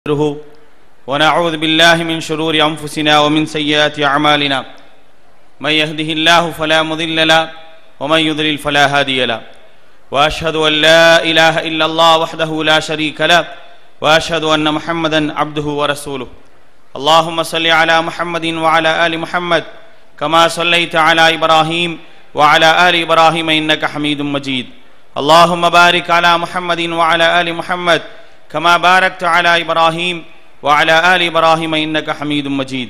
ونعوذ بالله من شرور أنفسنا ومن سيئات أعمالنا من يهده الله فلا مضل له ومن يضلل فلا هادي له وأشهد أن لا إله إلا الله وحده لا شريك له وأشهد أن محمدا عبده ورسوله اللهم صل على محمد وعلى آل محمد كما صليت على إبراهيم وعلى آل إبراهيم إنك حميد مجيد اللهم بارك على محمد وعلى آل محمد كما باركت على إبراهيم وعلى آل إبراهيم إنك حميد مجيد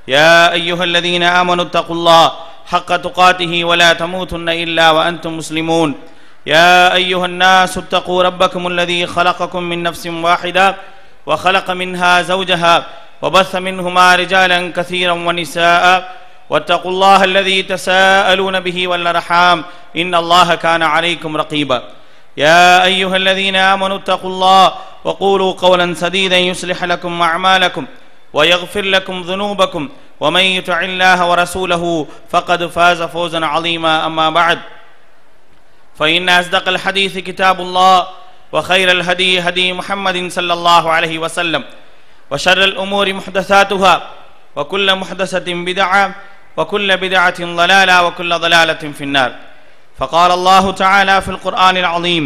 يا أيها الذين آمنوا اتقوا الله حق تقاته ولا تموتن إلا وأنتم مسلمون يا أيها الناس اتقوا ربكم الذي خلقكم من نفس واحدة وخلق منها زوجها وبث منهما رجالا كثيرا ونساء واتقوا الله الذي تساءلون به والأرحام إن الله كان عليكم رقيبا يا أيها الذين آمنوا اتقوا الله وقولوا قولا سديدا يصلح لكم أعمالكم ويغفر لكم ذنوبكم ومن يطع الله ورسوله فقد فاز فوزا عظيما أما بعد فإن أصدق الحديث كتاب الله وخير الهدي هدي محمد صلى الله عليه وسلم وشر الأمور محدثاتها وكل محدثة بدعة وكل بدعة ضلالة وكل ضلالة في النار فقال الله تعالى في القرآن العظيم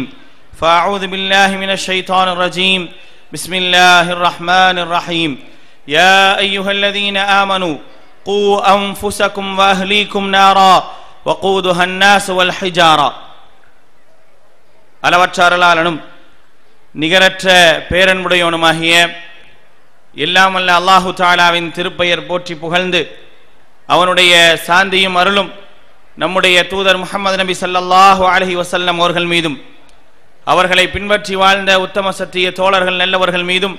فأعوذ بالله من الشيطان الرجيم بسم الله الرحمن الرحيم يا أيها الذين آمنوا قوا أنفسكم وأهليكم نارا وقودها الناس والحجارة அளவற்றாரலாளனும் நிகரற்ற பேரன்புடையவனுமாகிய எல்லாம் வல்ல அல்லாஹு தஆலாவின் திருப்பெயர் போற்றி புகழ்ந்து அவனுடைய சாந்தியும் அருளும் நம்முடைய தூதர் முஹம்மது நபி ஸல்லல்லாஹு அலைஹி வஸல்லம் அவர்கள் மீதும் அவர்களை பின்பற்றி வாழ்ந்த உத்தம சத்திய தோழர்கள் நல்லவர்கள் மீதும்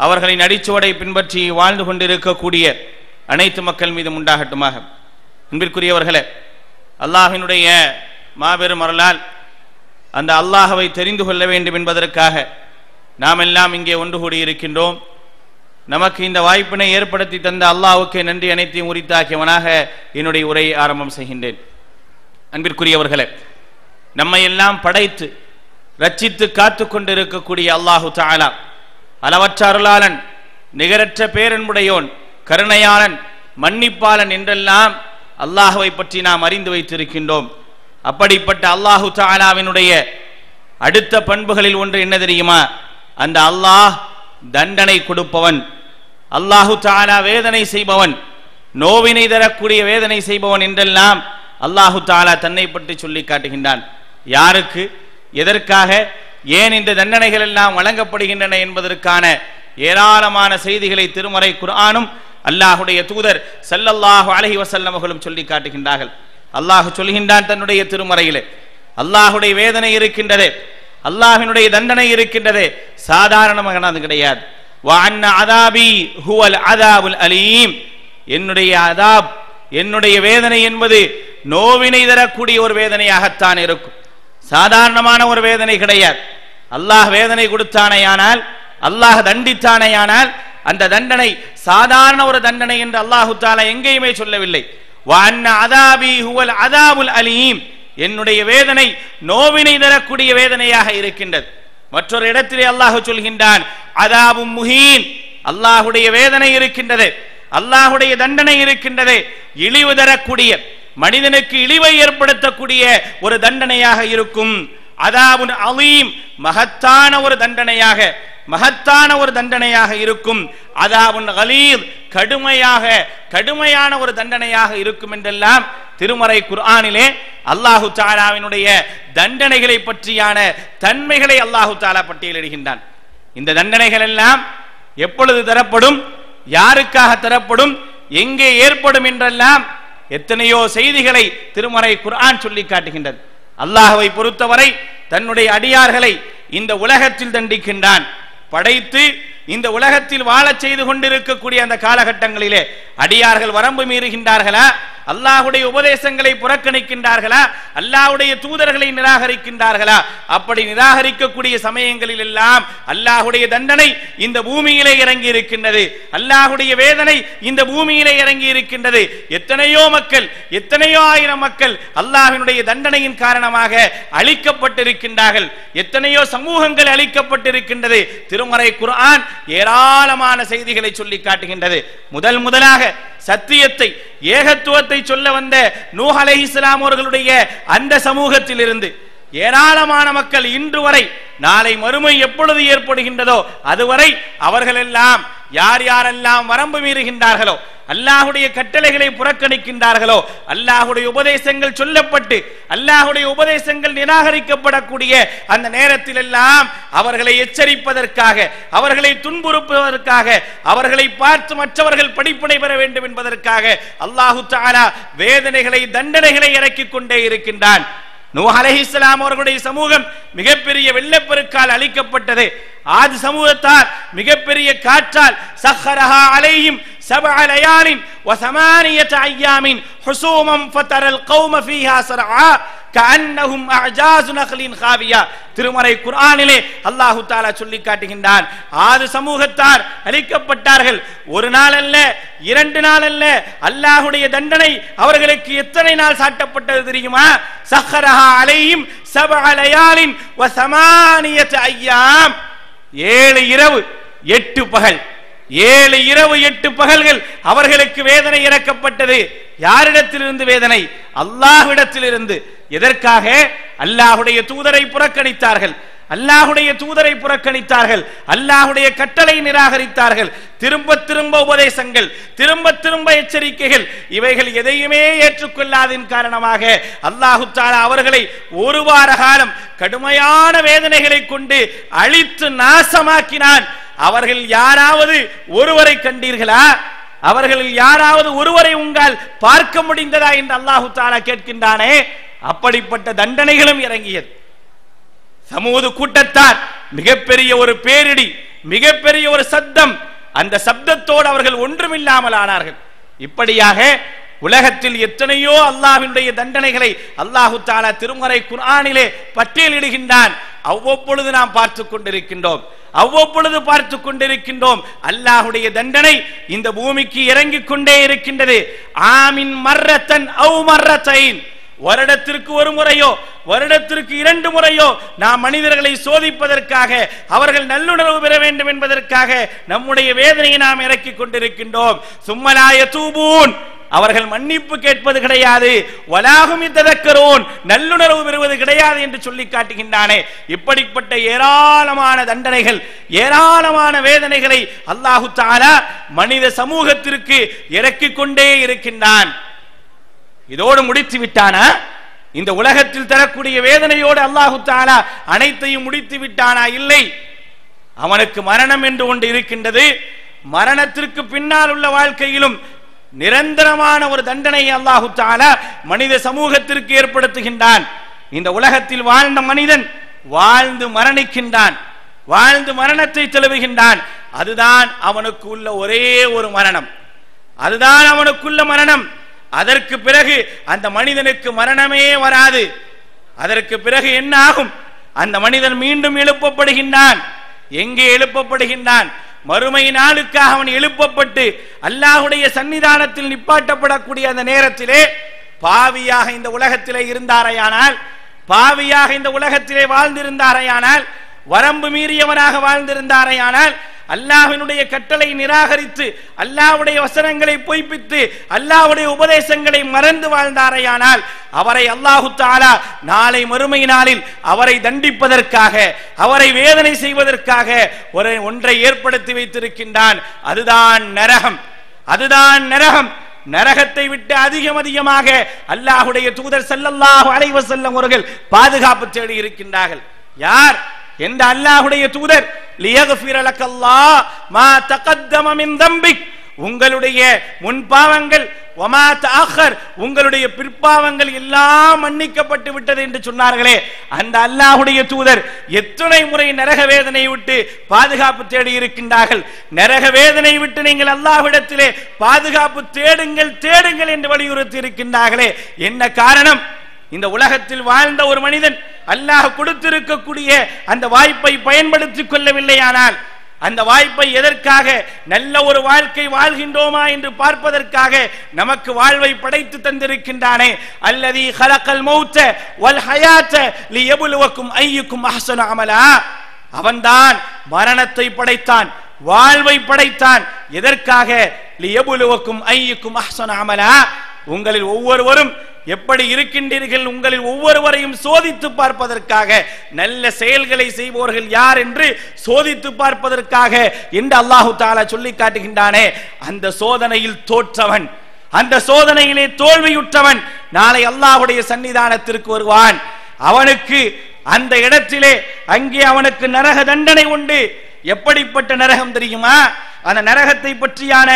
அவர்களின் அடிச்சுவடை பின்பற்றி வாழ்ந்து கொண்டிருக்கக்கூடிய அனைத்து மக்கள் மீதும் உண்டாகட்டுமாக. அன்பிற்குரியவர்களே, அல்லாஹ்வினுடைய மாபெரும் அருளால் அந்த அல்லாஹ்வை தெரிந்து கொள்ள வேண்டும் என்பதற்காக நாம் எல்லாம் இங்கே ஒன்று கூடி இருக்கின்றோம். நமக்கு இந்த வாய்ப்பினை ஏற்படுத்தி தந்த அல்லாஹ்வுக்கு நன்றி அனைத்தையும் உரித்தாக்கியவனாக என்னுடைய உரையை ஆரம்பம் செய்கின்றேன். அன்பிற்குரியவர்களே, நம்மை எல்லாம் படைத்து ரட்சித்து காத்து கொண்டிருக்கக்கூடிய அல்லாஹு தஆலா அளவற்ற அருளாளன், நிகரற்ற பேரன்புடையோன், கருணையாளன், மன்னிப்பாளன் என்றெல்லாம் அல்லாஹ்வை பற்றி நாம் அறிந்து வைத்திருக்கின்றோம். அப்படிப்பட்ட அல்லாஹு தஆலாவினுடைய அடுத்த பண்புகளில் ஒன்று என்ன தெரியுமா? அந்த அல்லாஹ் தண்டனை கொடுப்பவன், அல்லாஹு தஆலா வேதனை செய்பவன், நோவினை தரக்கூடிய வேதனை செய்பவன் என்றெல்லாம் அல்லாஹு தஆலா தன்னை பற்றி சொல்லி காட்டுகின்றான். யாருக்கு, எதற்காக, ஏன் இந்த தண்டனைகள் எல்லாம் வழங்கப்படுகின்றன என்பதற்கான ஏராளமான செய்திகளை திருமறை குர்ஆனும் அல்லாஹுடைய தூதர் ஸல்லல்லாஹு அலைஹி வஸல்லம் அவர்களும் சொல்லி காட்டுகின்றார்கள். அல்லாஹ் சொல்கின்றான் தன்னுடைய திருமறையிலே, அல்லாஹுடைய வேதனை இருக்கின்றதே, அல்லாஹ்வினுடைய தண்டனை இருக்கின்றதே, சாதாரணமானது கிடையாது. வஅன்ன அதாபி ஹுவல் அதாபுல் அலீம், என்னுடைய அதாப், என்னுடைய வேதனை என்பது நோவினை தரக்கூடிய ஒரு வேதனையாகத்தான் இருக்கும், சாதாரணமான ஒரு வேதனை கிடையாது. அல்லாஹ் வேதனை கொடுத்தானேயானால், அல்லாஹ் தண்டித்தானேயானால் அந்த தண்டனை சாதாரண ஒரு தண்டனை என்று அல்லாஹு தஆலா எங்கேயுமே சொல்லவில்லை. வஅன்ன அதாபி ஹுவல் அதாபுல் அலீம், என்னுடைய வேதனை நோவினை தரக்கூடிய வேதனையாக இருக்கின்றது. மற்றொரு இடத்திலே அல்லாஹ் சொல்கின்றான் அதாபும் முஹீன், அல்லாஹுடைய வேதனை இருக்கின்றது, அல்லாஹுடைய தண்டனை இருக்கின்றது, இழிவு தரக்கூடிய, மனிதனுக்கு இழிவை ஏற்படுத்தக்கூடிய ஒரு தண்டனையாக இருக்கும். அதாபுன் அலீம், மகத்தான ஒரு தண்டனையாக, மகத்தான ஒரு தண்டனையாக இருக்கும். அதாபுன் கலீத், கடுமையான ஒரு தண்டனையாக இருக்கும் என்றெல்லாம் திருமறை குர்ஆனிலே அல்லாஹு தஆலாவினுடைய தண்டனைகளை பற்றியான தன்மைகளை அல்லாஹு தஆலா பட்டியலிடுகின்றான். இந்த தண்டனைகள் எல்லாம் எப்பொழுது தரப்படும், யாருக்காக தரப்படும், எங்கே ஏற்படும் என்றெல்லாம் எத்தனையோ செய்திகளை திருமறை குர்ஆன் சொல்லி காட்டுகின்றது. அல்லாஹ்வை பொறுத்தவரை தன்னுடைய அடியார்களை இந்த உலகத்தில் தண்டிக்கின்றான். படைத்து இந்த உலகத்தில் வாழச் செய்து கொண்டிருக்கக்கூடிய அந்த காலகட்டங்களிலே அடியார்கள் வரம்பு மீறுகின்றார்களா அல்லாஹ்வுடைய உபதேசங்களை புறக்கணிக்கின்றார்களா, அல்லாஹ்வுடைய தூதர்களை நிராகரிக்கின்றார்களா? அப்படி நிராகரிக்கக்கூடிய சமயங்களில் எல்லாம் அல்லாஹ்வுடைய தண்டனை இந்த பூமியிலே இறங்கி இருக்கின்றது, அல்லாஹ்வுடைய வேதனை இந்த பூமியிலே இறங்கி இருக்கின்றது. எத்தனையோ மக்கள், எத்தனையோ ஆயிரம் மக்கள் அல்லாஹ்வினுடைய தண்டனையின் காரணமாக அழிக்கப்பட்டிருக்கின்றார்கள். எத்தனையோ சமூகங்கள் அழிக்கப்பட்டிருக்கின்றது. திருமறை குர்ஆன் ஏராளமான செய்திகளை சொல்லி காட்டுகின்றது. முதலாக சத்தியத்தை, ஏகத்துவத்தை சொல்ல வந்த நூஹ் அலைஹிஸ்ஸலாம் அவர்களுடைய அந்த சமூகத்தில் இருந்து ஏராளமான மக்கள் இன்று வரை, நாளை மறுமை எப்பொழுது ஏற்படுகின்றதோ அதுவரை அவர்கள் எல்லாம் யார் யாரெல்லாம் வரம்பு மீறுகின்றார்களோ, அல்லாஹ்வுடைய கட்டளைகளை புறக்கணிக்கின்றார்களோ, அல்லாஹ்வுடைய உபதேசங்கள் சொல்லப்பட்டு அல்லாஹ்வுடைய உபதேசங்கள் நிராகரிக்கப்படக்கூடிய அந்த நேரத்தில் எல்லாம் அவர்களை எச்சரிப்பதற்காக, அவர்களை துன்புறுத்துவதற்காக, அவர்களை பார்த்து மற்றவர்கள் படிப்பினை பெற வேண்டும் என்பதற்காக அல்லாஹு தஆலா வேதனைகளை, தண்டனைகளை இறக்கிக் கொண்டே இருக்கின்றான். நூஹ் அலைஹிஸ்ஸலாம் அவர்களுடைய சமூகம் மிகப்பெரிய வெள்ளப்பெருக்கால் அழிக்கப்பட்டது. ஆது சமூகத்தார் மிகப்பெரிய காற்றால் சஹரஹா அலைஹிம் சபஅ லயாலின் வ ஸமானியத அய்யாமின் ஹுஸூமன் ஃபதரல் கௌம ஃபீஹா ஸர்ஆ கஅன்னஹும் அஅஜாஸு நக்லின் காவியா. திருமறை குர்ஆனிலே அல்லாஹ் தஆலா சொல்லி காட்டுகின்றான், ஆது சமூகத்தார் அழிக்கப்பட்டார்கள். ஒரு நாள் அல்ல, இரண்டு நாள் அல்ல, அல்லாஹ்வுடைய தண்டனை அவர்களுக்கு எத்தனை நாள் சாட்டப்பட்டது தெரியுமா? சஹரஹா அலைஹிம் சபஅ லயாலின் வ ஸமானியத அய்யாம். 7 இரவு 8 பகல், 7 இரவு 8 பகல்கள் அவர்களுக்கு வேதனை இறக்கப்பட்டது. யாரிடத்திலிருந்து வேதனை? அல்லாஹ்விடத்திலிருந்து. எதற்காக? அல்லாஹ்வுடைய தூதரை புறக்கணித்தார்கள், அல்லாஹ்வுடைய தூதரை புறக்கணித்தார்கள், அல்லாஹ்வுடைய கட்டளை நிராகரித்தார்கள். திரும்ப திரும்ப உபதேசங்கள், திரும்ப திரும்ப எச்சரிக்கைகள், இவைகள் எதையுமே ஏற்றுக்கொள்ளாதின் காரணமாக அல்லாஹு தஆலா அவர்களை ஒரு வார காலம் கடுமையான வேதனைகளை கொண்டு அழித்து நாசமாக்கினான். அவர்கள் யாராவது ஒருவரை கண்டீர்களா? அவர்கள் யாராவது ஒருவரை உங்கள் பார்க்க முடிந்ததா என்று அல்லாஹு தஆலா கேட்கின்றானே. அப்படிப்பட்ட தண்டனைகளும் இறங்கியது. சமூது கூட்டத்தார் மிகப்பெரிய ஒரு பேரிடி, மிகப்பெரிய ஒரு சத்தம், அந்த சப்தத்தோடு அவர்கள் ஒன்றுமில்லாமல் ஆனார்கள். இப்படியாக உலகத்தில் எத்தனையோ அல்லாஹ்வினுடைய தண்டனைகளை அல்லாஹு தஆலா திருமறை குர்ஆனிலே பட்டியலிடுகின்றான். அவ்வப்பொழுது நாம் பார்த்து கொண்டிருக்கின்றோம், அவ்வப்பொழுது பார்த்து கொண்டிருக்கின்றோம். அல்லாஹ்வுடைய தண்டனை இந்த பூமிக்கு இறங்கிக் கொண்டே இருக்கின்றது. ஆமின் மர்ரத்தன் அவ் மர்ரத்தைன், வருடத்திற்கு ஒரு முறையோ வருடத்திற்கு 2 முறையோ நாம் மனிதர்களை சோதிப்பதற்காக, அவர்கள் நல்லுணர்வு பெற வேண்டும் என்பதற்காக நம்முடைய வேதனையை நாம் இறக்கிக் கொண்டிருக்கின்றோம். சும்மலா யதூபூன், அவர்கள் மன்னிப்பு கேட்பது கிடையாது. வலாஹும் யதக்கரூன், நல்லுணர்வு பெறுவது கிடையாது என்று சொல்லி காட்டுகின்றானே. இப்படிப்பட்ட ஏராளமான தண்டனைகள், ஏராளமான வேதனைகளை அல்லாஹு தஆலா மனித சமூகத்திற்கு இறக்கிக் கொண்டே இருக்கின்றான். இதோடு முடித்து விட்டானா? இந்த உலகத்தில் தரக்கூடிய வேதனையோடு அல்லாஹு தஆலா அனைத்தையும் முடித்து விட்டானா? இல்லை. அவனுக்கு மரணம் என்று ஒன்று இருக்கின்றது. மரணத்திற்கு பின்னால் உள்ள வாழ்க்கையிலும் நிரந்தரமான ஒரு தண்டனை அல்லாஹு தஆலா மனித சமூகத்திற்கு ஏற்படுத்துகின்றான். இந்த உலகத்தில் வாழ்ந்த மனிதன் வாழ்ந்து மரணிக்கின்றான், வாழ்ந்து மரணத்தை தழுவுகின்றான். அதுதான் அவனுக்கு உள்ள ஒரே ஒரு மரணம், அதுதான் அவனுக்குள்ள மரணம். அதற்கு பிறகு அந்த மனிதனுக்கு மரணமே வராது. அதற்கு பிறகு என்ன ஆகும்? அந்த மனிதன் மீண்டும் எழுப்பப்படுகின்றான். எங்கே எழுப்பப்படுகின்றான்? மறுமை நாளுக்காக அவன் எழுப்பப்பட்டு அல்லாஹ்வுடைய சன்னிதானத்தில் நிப்பாட்டப்படக்கூடிய அந்த நேரத்திலே பாவியாக இந்த உலகத்திலே இருந்தாரையானால், பாவியாக இந்த உலகத்திலே வாழ்ந்திருந்தாரையானால், வரம்பு மீறியவனாக வாழ்ந்திருந்தாரையானால், அல்லாஹ்வினுடைய கட்டளை நிராகரித்து அல்லாஹ்வுடைய வசனங்களை பொய்ப்பித்து அல்லாஹ்வுடைய உபதேசங்களை மறந்து வாழ்ந்தாரையானால், அவரை அல்லாஹு தஆலா நாளை மறுமை நாளில் அவரை தண்டிப்பதற்காக, அவரை வேதனை செய்வதற்காக ஒன்றை ஏற்படுத்தி வைத்திருக்கின்றான். அதுதான் நரகம், அதுதான் நரகம். நரகத்தை விட்டு அதிகமாக அல்லாஹ்வுடைய தூதர் ஸல்லல்லாஹு அலைஹி வஸல்லம் அவர்கள் பாதுகாப்பு தேடி இருக்கின்றார்கள். யார்? எந்த அல்லாஹ்வுடைய தூதர்? லியக்ஃபிர லக்கல்லாஹ் மா தகத்தம மின் தம்பிக் உங்களுடைய முன்பாவங்கள் வமா தஅக்கர் உங்களுடைய பிற்பாவங்கள் எல்லாம் மன்னிக்கப்பட்டு விட்டது என்று சொன்னார்களே, அந்த அல்லாஹ்வுடைய தூதர் எத்தனை முறை நரக வேதனை விட்டு பாதுகாப்பு தேடி இருக்கின்றார்கள். நரக வேதனை விட்டு நீங்கள் அல்லாஹ்விடத்திலே பாதுகாப்பு தேடுங்கள் தேடுங்கள் என்று வலியுறுத்தி இருக்கின்றார்களே, என்ன காரணம்? இந்த உலகத்தில் வாழ்ந்த ஒரு மனிதன் அல்லாஹ் கொடுத்திருக்கக்கூடிய அந்த வாய்ப்பை பயன்படுத்திக் கொள்ளவில்லையானால், அந்த வாய்ப்பை எதற்காக? நல்ல ஒரு வாழ்க்கை வாழ்கின்றோமா என்று பார்ப்பதற்காக நமக்கு வாழ்வை படைத்து தந்திருக்கின்றானே. அல்லதி ஹலகல் மௌத்த வல் ஹயாத்த லியப்லுவக்கும் அய்யுக்கும் அஹ்ஸனு அமலா. அவன்தான் மரணத்தை படைத்தான், வாழ்வை படைத்தான். எதற்காக? லியப்லுவக்கும் அய்யுக்கும் அஹ்ஸனு அமலா. உங்களில் ஒவ்வொருவரும் எப்படி இருக்கின்றீர்கள், உங்களில் ஒவ்வொருவரையும் சோதித்து பார்ப்பதற்காக, நல்ல செயல்களை செய்பவர்கள் யார் என்று சோதித்து பார்ப்பதற்காக என்று அல்லாஹு தஆலா சொல்லி காட்டுகின்றானே. அந்த சோதனையில் தோற்றவன், அந்த சோதனையிலே தோல்வியுற்றவன் நாளை அல்லாஹ்வுடைய சன்னிதானத்திற்கு வருவான். அவனுக்கு அந்த இடத்திலே அங்கே அவனுக்கு நரக தண்டனை உண்டு. எப்படிப்பட்ட நரகம் தெரியுமா? அந்த நரகத்தை பற்றியான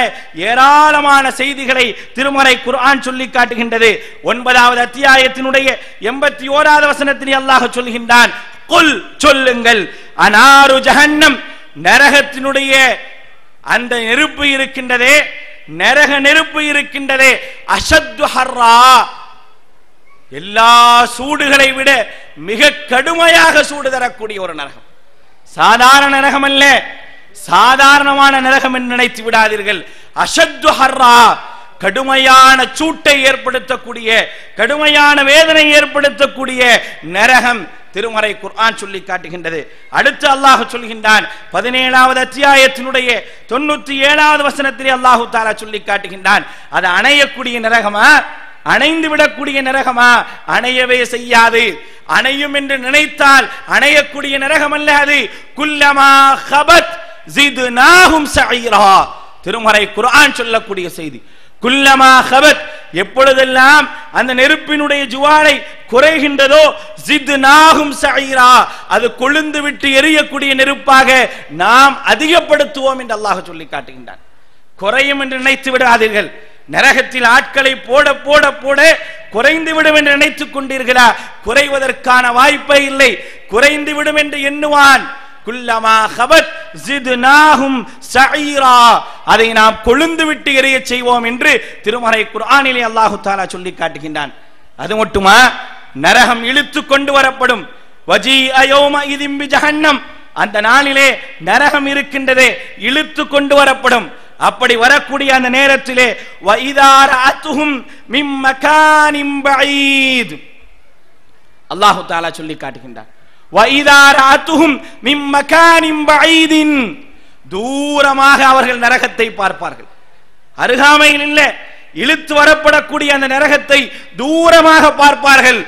ஏராளமான செய்திகளை திருமறை குர்ஆன் சொல்லி காட்டுகின்றது. 9வது அத்தியாயத்தினுடைய 81வது வசனத்திலே அல்லாஹ் சொல்கின்றான், குல் சொல்லுங்கள், அனாரு ஜஹன்னம் நரகத்தினுடைய அந்த நெருப்பு இருக்கின்றதே, நரக நெருப்பு இருக்கின்றதே, அஷத்து ஹர்ரா எல்லா சூடுகளை விட மிக கடுமையாக சூடு தரக்கூடிய ஒரு நரகம். சாதாரண நரகம் அல்ல, சாதாரணமான நரகம் என்று நினைத்து விடாதீர்கள். அஷத்து ஹர்ரா கடுமையான சூட்டை ஏற்படுத்தக்கூடிய, கடுமையான வேதனை ஏற்படுத்தக்கூடிய நரகம் திருமறை குர்ஆன் சொல்லி காட்டுகின்றது. அடுத்து அல்லாஹ் சொல்கின்றான் 17வது அத்தியாயத்தினுடைய 97வது வசனத்திலே அல்லாஹ் தஆலா சொல்லி காட்டுகின்றான், அது அணையக்கூடிய நரகமா, அணைந்து விடக்கூடிய நரகமா? அணையவே செய்யாது. அணையும் என்று நினைத்தால் அணையக்கூடிய நரகம் அல்ல அது. குல்லமா ஹபத் ஜித்னாஹும் சஈரா திருமறை குர்ஆன் சொல்லக்கூடிய செய்தி. குல்லமா ஹபத் எப்பொழுதெல்லாம் அந்த நெருப்பினுடைய ஜுவாலை குறைகின்றதோ, ஜித்னாஹும் சஈரா அது கொழுந்து விட்டு எரியக்கூடிய நெருப்பாக நாம் அதிகப்படுத்துவோம் என்று அல்லாஹ் சொல்லி காட்டுகின்றான். குறையும் என்று நினைத்து விடாதீர்கள். நரகத்தில் ஆட்களை போட போட போட குறைந்து விடும் என்று நினைத்துக் கொண்டீர்களா? குறைவதற்கான வாய்ப்பே இல்லை. குறைந்து விடும் என்று எண்ணுவான். குல்லமா ஹபத் ஜித்னாஹும் சஈரா அதை நாம் கொழுந்து விட்டு எரிய செய்வோம் என்று திருமறை குர்ஆனிலே அல்லாஹ் தஆலா சொல்லி காட்டுகின்றான். அது மட்டுமா? நரகம் இழுத்து கொண்டு வரப்படும். வஜீஅ யௌமஇதின் பிஜஹன்னம் அந்த நாளிலே நரகம் இருக்கின்றதே இழுத்து கொண்டு வரப்படும். அப்படி வரக்கூடிய அந்த நேரத்திலே வஇதா ரஅத்துஹும் மின் மகானின் பஈத் அல்லாஹ் தஆலா சொல்லி காட்டுகின்றார். வஇதா ரஅத்துஹும் மின் மகானின் பஈதின் தூரமாக அவர்கள் நரகத்தை பார்ப்பார்கள். அருகாமையில் இல்ல, இழுத்து வரப்படக்கூடிய அந்த நரகத்தை தூரமாக பார்ப்பார்கள்.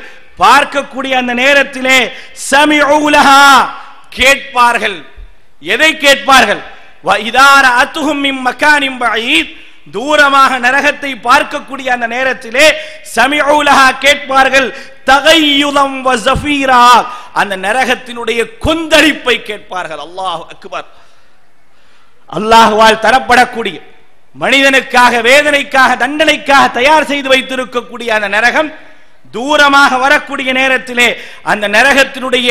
பார்க்கக்கூடிய அந்த நேரத்திலே சமிஉ லஹா கேட்பார்கள். எதை கேட்பார்கள்? வஇதா ரஅத்துஹும் மின் மகானின் பஈத் தூரமாக நரகத்தை பார்க்கக்கூடிய அந்த நேரத்திலே சமிஉ லஹா கேட்பார்கள். தகையுதம் வ ஸஃபீரா அந்த நரகத்தினுடைய கொந்தளிப்பை கேட்பார்கள். அல்லாஹ் அக்பர். அல்லாஹ்வால் தரப்படக்கூடிய மனிதனுக்காக வேதனைக்காக தண்டனைக்காக தயார் செய்து வைத்திருக்கக்கூடிய அந்த நரகம் தூரமாக வரக்கூடிய நேரத்திலே அந்த நரகத்தினுடைய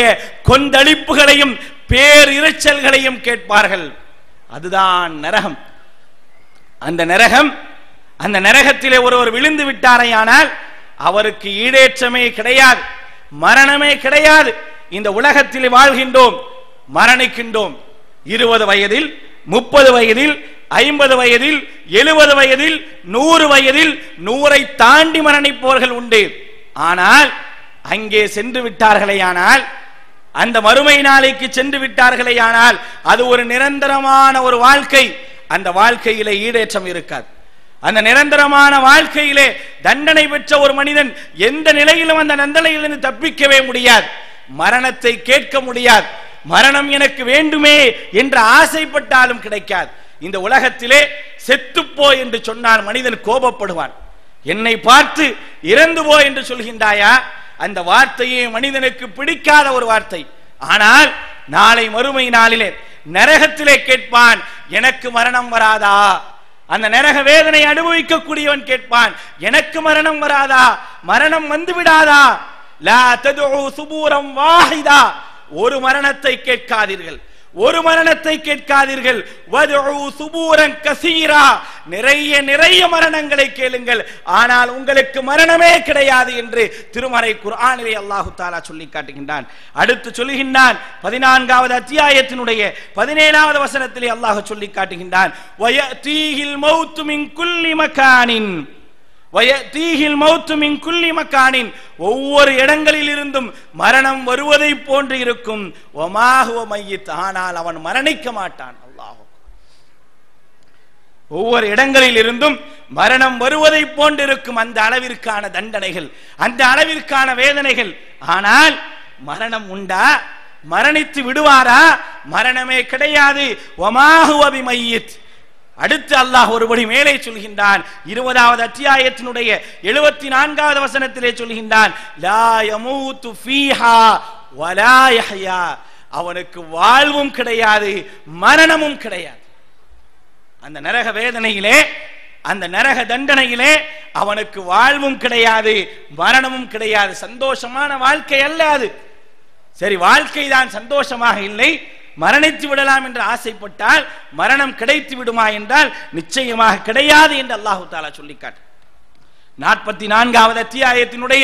கொந்தளிப்புகளையும் பேரிரைச்சல்களையும் கேட்பார்கள். அதுதான் நரகம். அந்த நரகம், அந்த நரகத்திலே ஒருவர் விழுந்து விட்டாரையானால் அவருக்கு ஈடேற்றமே கிடையாது, மரணமே கிடையாது. இந்த உலகத்தில் வாழ்கின்றோம், மரணிக்கின்றோம். 20 வயதில், 30 வயதில், 50 வயதில், 70 வயதில், 100 வயதில், 100ஐ தாண்டி மரணிப்பவர்கள் உண்டு. ஆனால் அங்கே சென்று விட்டார்களேயானால், அந்த மறுமை நாளைக்கு சென்று விட்டார்களேயானால் அது ஒரு நிரந்தரமான ஒரு வாழ்க்கை. அந்த வாழ்க்கையிலே ஈடேற்றம் இருக்காது. அந்த நிரந்தரமான வாழ்க்கையிலே தண்டனை பெற்ற ஒரு மனிதன் எந்த நிலையிலும் அந்த தண்டனையிலிருந்து தப்பிக்கவே முடியாது. மரணத்தை கேட்க முடியாது. மரணம் எனக்கு வேண்டுமே என்று ஆசைப்பட்டாலும் கிடைக்காது. இந்த உலகத்திலே செத்துப்போ என்று சொன்னால் மனிதன் கோபப்படுவான். என்னை பார்த்து இறந்து போ என்று சொல்கின்றாயா? அந்த வார்த்தையே மனிதனுக்கு பிடிக்காத ஒரு வார்த்தை. ஆனால் நாளை மறுமை நாளிலே நரகத்திலே கேட்பான், எனக்கு மரணம் வராதா, அந்த நரக வேதனை அனுபவிக்கக்கூடியவன் கேட்பான், எனக்கு மரணம் வராதா, மரணம் வந்து விடாதா? லா ததுஉ சுபூரம் வாஹிதா, ஒரு மரணத்தை கேட்காதீர்கள், ஒரு மரணத்தை கேட்காதீர்கள். வதுஉ சுபூரன் கஸீரா, நிறைய நிறைய மரணங்களை கேளுங்கள், ஆனால் உங்களுக்கு மரணமே கிடையாது என்று திருமறை குர்ஆனிலே அல்லாஹ் தஆலா சொல்லி காட்டுகின்றான். அடுத்து சொல்லுகின்றான் 14வது அத்தியாயத்தினுடைய 17வது வசனத்திலே அல்லாஹ் சொல்லி காட்டுகின்றான், வயதீஹில் மௌத்து மின் குல்லி மகானின், வயதீஹில் மௌத்து மின் குல்லி மகானின், ஒவ்வொரு இடங்களில் இருந்தும் மரணம் வருவதை போன்று இருக்கும். வமா ஹுவ மய்யித், ஆனால் அவன் மரணிக்க மாட்டான். அல்லாஹ், ஒவ்வொரு இடங்களில் இருந்தும் மரணம் வருவதை போன்று இருக்கும். அந்த அளவிற்கான தண்டனைகள், அந்த அளவிற்கான வேதனைகள். ஆனால் மரணம் உண்டா? மரணித்து விடுவாரா? மரணமே கிடையாது. வமா ஹுவ பிமய்யித். அடுத்து அல்லாஹ் ஒருபடி மேலே சொல்கின்றான், 20வது அத்தியாயத்தினுடைய 74வது வசனத்திலே சொல்கின்றான், லா யமூது ஃபீஹா வலா யஹ்யா, அவனுக்கு வாழ்வும் கிடையாது, மரணமும் கிடையாது. அந்த நரக வேதனையிலே, அந்த நரக தண்டனையிலே அவனுக்கு வாழ்வும் கிடையாது, மரணமும் கிடையாது. சந்தோஷமான வாழ்க்கை அல்ல அது. சரி, வாழ்க்கை தான் சந்தோஷமாக இல்லை, மரணித்து விடலாம் என்று ஆசைப்பட்டால் மரணம் கிடைத்து விடுமா என்றால் நிச்சயமாக கிடையாது என்று அல்லாஹ் தஆலா சொல்லிக்காட்டு. 44வது அத்தியாயத்தினுடைய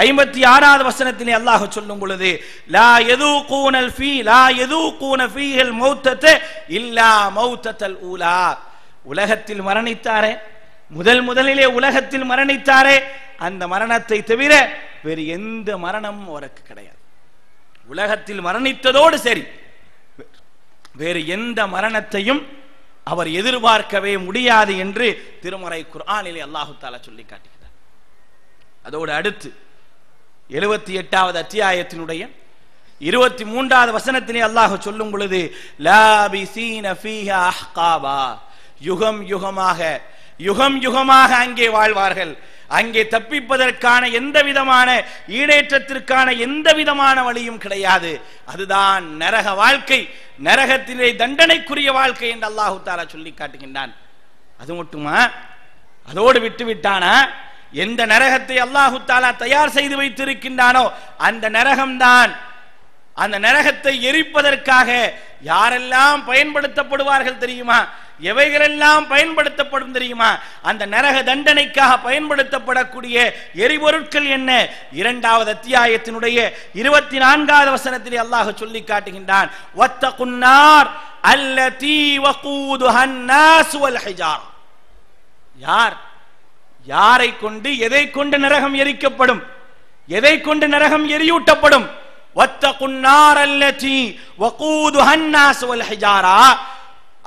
56வது வசனத்திலே அல்லாஹ் சொல்லும் பொழுது, லா யதூகூனல் ஃபீ லா யதூகூன ஃபீஹில் மௌத்தத இல்லா மௌத்தல் ஊலா, உலகத்தில் மரணித்தாரே, முதலிலே உலகத்தில் மரணித்தாரே, அந்த மரணத்தை தவிர வேறு எந்த மரணமும் அவருக்கு கிடையாது. உலகத்தில் மரணித்ததோடு சரி, வேறு எந்த மரணத்தையும் அவர் எதிர்பார்க்கவே முடியாது என்று திருமறை குர்ஆனிலே அல்லாஹ் தஆலா சொல்லி காட்டுகிறார். அதோடு அடுத்து 78வது அத்தியாயத்தினுடைய 23வது வசனத்திலே அல்லாஹ் சொல்லும் பொழுது, லாபிசீன ஃபீஹா அஹ்காபா, யுகம் யுகமாக அங்கே வாழ்வார்கள். அங்கே தப்பிப்பதற்கான எந்த விதமான ஈடேற்றத்திற்கான எந்த விதமான வழியும் கிடையாது. அதுதான் நரக வாழ்க்கை, நரகத்திலே தண்டனைக்குரிய வாழ்க்கை என்று அல்லாஹ் தஆலா சொல்லி காட்டுகின்றான். அது மட்டுமா, அதோடு விட்டு விட்டானா? எந்த நரகத்தை அல்லாஹ் தஆலா தயார் செய்து வைத்திருக்கின்றானோ அந்த நரகம்தான். அந்த நரகத்தை எரிப்பதற்காக யாரெல்லாம் பயன்படுத்தப்படுவார்கள் தெரியுமா? எவைகளெல்லாம் பயன்படுத்தப்படும் தெரியுமா? அந்த நரக தண்டனைக்காக பயன்படுத்தப்படக்கூடிய எரிபொருட்கள் என்ன? 2வது அத்தியாயத்தினுடைய 24வது வசனத்திலே அல்லாஹ் சொல்லி காட்டுகின்றான், வத்தகுன்னார் அல்லதி வகூதுஹன் நாஸ் வல் ஹிஜாரா. யாரை கொண்டு, எதை கொண்டு நரகம் எரிக்கப்படும், எதை கொண்டு நரகம் எரியூட்டப்படும்? வத்தகுன்னார் அல்லதி வகூதுஹன் நாஸ் வல் ஹிஜாரா,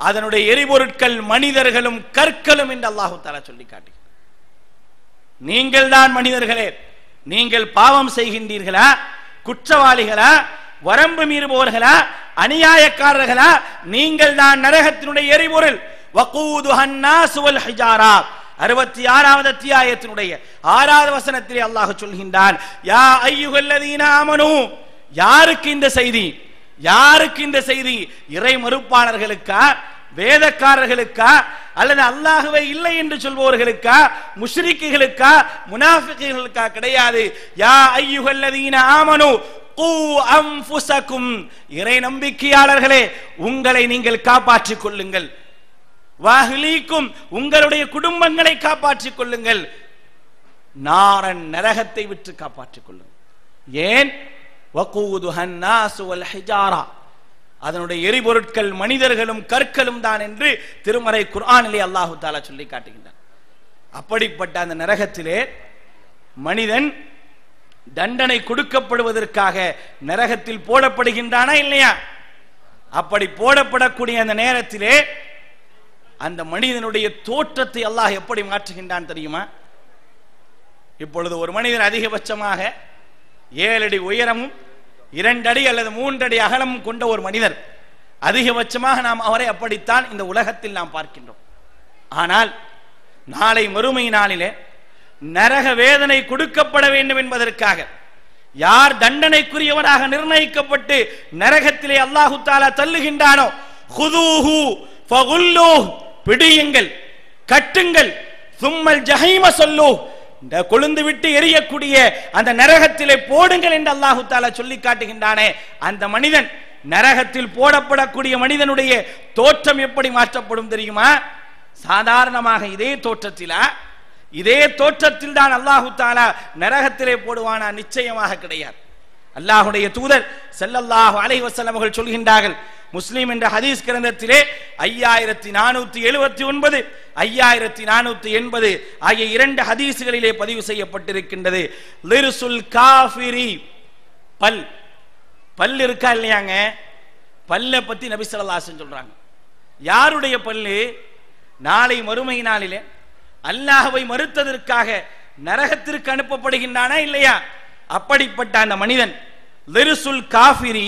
அதனுடைய எரிபொருட்கள் மனிதர்களும் கற்களும் என்று அல்லாஹ் தஆலா சொல்லி காட்டுகிறார். நீங்கள் தான் மனிதர்களே, நீங்கள் பாவம் செய்கின்றீர்களா, குற்றவாளிகளா, வரம்பு மீறுபவர்களா, அநியாயக்காரர்களா? நீங்கள் தான் நரகத்தினுடைய எரிபொருள். வகூதுஹன் நாஸ் வல் ஹிஜாரா, 66வது அத்தியாயத்தினுடைய 6வது வசனத்திலே அல்லாஹ் சொல்கின்றான், யா அய்யுஹல்லதீன ஆமனூ. யாருக்கு இந்த செய்தி? யாருக்கு இந்த செய்தி? இறை மறுப்பாளர்களுக்கா, வேதக்காரர்களுக்கா, அல்லது அல்லாஹ்வை இல்லை என்று சொல்பவர்களுக்கா, முஷ்ரிக்குகளுக்கா, முனாஃபிக்குகளுக்கா? கிடையாது. யா அய்யுஹல்லதீன ஆமனூ கூ அன்ஃபுஸகும், இறை நம்பிக்கையாளர்களே உங்களை நீங்கள் காப்பாற்றிக் கொள்ளுங்கள். வஅஹ்லீக்கும், உங்களுடைய குடும்பங்களை காப்பாற்றிக் கொள்ளுங்கள். நாரன், நரகத்தை விட்டு காப்பாற்றிக் கொள்ளுங்கள். ஏன்? வகூதுஹன் நாஸ் வல் ஹிஜாரா, அதனுடைய எரிபொருட்கள் மனிதர்களும் கற்களும் தான் என்று திருமறை குர்ஆனிலே அல்லாஹ் தஆலா சொல்லி காட்டுகின்றார். அப்படிப்பட்ட அந்த நரகத்திலே மனிதன் தண்டனை கொடுக்கப்படுவதற்காக நரகத்தில் போடப்படுகின்றானா இல்லையா? அப்படி போடப்படக்கூடிய அந்த நேரத்திலே அந்த மனிதனுடைய தோற்றத்தை அல்லாஹ் எப்படி மாற்றுகின்றான் தெரியுமா? இப்பொழுது ஒரு மனிதன் அதிகபட்சமாக 7 அடி உயரமும் 2 அடி அல்லது 3 அடி அகலமும் கொண்ட ஒரு மனிதர், அதிகபட்சமாக நாம் அவரை அப்படித்தான் இந்த உலகத்தில் நாம் பார்க்கின்றோம். ஆனால் நாளை மறுமை நாளிலே நரக வேதனை கொடுக்கப்பட வேண்டும் என்பதற்காக யார் தண்டனைக்குரியவராக நிர்ணயிக்கப்பட்டு நரகத்திலே அல்லாஹ் தஆலா தள்ளுகின்றானோ, ஹுதூஹு ஃபகுல்லூஹ், பிடியுங்கள், கட்டுங்கள், சும்மல் ஜஹீம சொல்லு, இந்த கொழுந்து விட்டு எரியக்கூடிய அந்த நரகத்திலே போடுங்கள் என்று அல்லாஹு தஆலா சொல்லி காட்டுகின்றானே. அந்த மனிதன், நரகத்தில் போடப்படக்கூடிய மனிதனுடைய தோற்றம் எப்படி மாற்றப்படும் தெரியுமா? சாதாரணமாக இதே தோற்றத்தில் தான் அல்லாஹு தஆலா நரகத்திலே போடுவானா? நிச்சயமாக கிடையாது. அல்லாஹ்வுடைய தூதர் ஸல்லல்லாஹு அலைஹி வஸல்லம் அவர்கள் சொல்கின்றார்கள், முஸ்லிம் என்ற ஹதீஸ் கிரந்தத்திலே 5479 5480 ஆகிய 2 ஹதீஸ்களிலே பதிவு செய்யப்பட்டிருக்கின்றது. லிர்சுல் காஃபிரி, பல் இருக்கா இல்லையாங்க? பல்ல பத்தி நபி ஸல்லல்லாஹு அலைஹி வஸல்லம் சொல்றாங்க. யாருடைய பல்லு? நாளை மறுமை நாளிலே அல்லாஹ்வை மறுத்ததற்காக நரகத்திற்கு அனுப்பப்படுகின்றானா இல்லையா? அப்படிப்பட்ட அந்த மனிதன் லிர்சுல் காஃபிரி,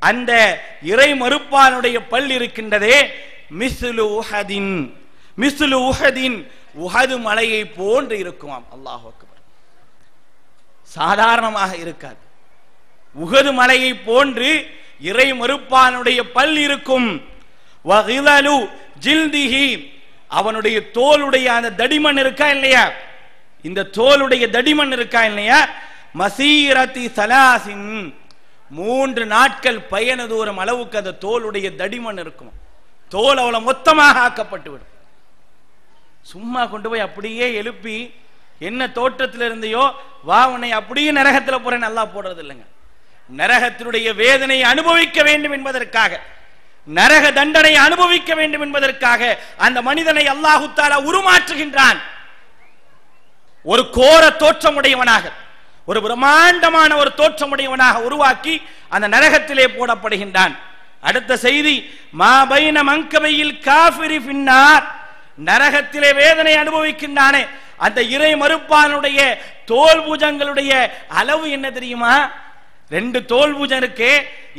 அந்த இறை மறுப்பானுடைய பல் இருக்கின்றதே, மிஸ்லு உஹதின், உஹது மலையை போன்று இருக்குமாம். அல்லாஹ் அக்பர். சாதாரணமாக இருக்காது. உஹது மலையை போன்று இறை மறுப்பானுடைய பல் இருக்கும். வகிலலு ஜில்திஹி, அவனுடைய தோலுடைய அந்த தடிமன் இருக்கா இல்லையா? இந்த தோலுடைய தடிமன் இருக்கா இல்லையா? மசீரத்தி சலாசின், 3 நாட்கள் பயண தூரம் அளவுக்கு அந்த தோலுடைய தடிமன் இருக்கும். தோல் அவ்வளவு மொத்தமாக ஆக்கப்பட்டு விடும். சும்மா கொண்டு போய் அப்படியே எழுப்பி என்ன தோற்றத்தில் இருந்தையோ வா உன்னை அப்படியே நரகத்தில் போறேன் நல்லா போடுறது இல்லைங்க. நரகத்தினுடைய வேதனையை அனுபவிக்க வேண்டும் என்பதற்காக, நரக தண்டனை அனுபவிக்க வேண்டும் என்பதற்காக அந்த மனிதனை அல்லாஹு தஆலா உருமாற்றுகின்றான். ஒரு கோர தோற்றமுடையவனாக, ஒரு பிரம்மாண்டமான ஒரு தோற்றமுடையவனாக உருவாக்கி அந்த நரகத்திலே போடப்படுகின்றான். அடுத்த செய்தி, மா பைன மங்கபையில் காஃபிரி ஃபின்னார், நரகத்திலே வேதனை அனுபவிக்கின்றானே அந்த இறை மறுப்பானுடைய தோல் பூஜங்களுடைய அளவு என்ன தெரியுமா? 2 தோல் பூஜம் இருக்கு.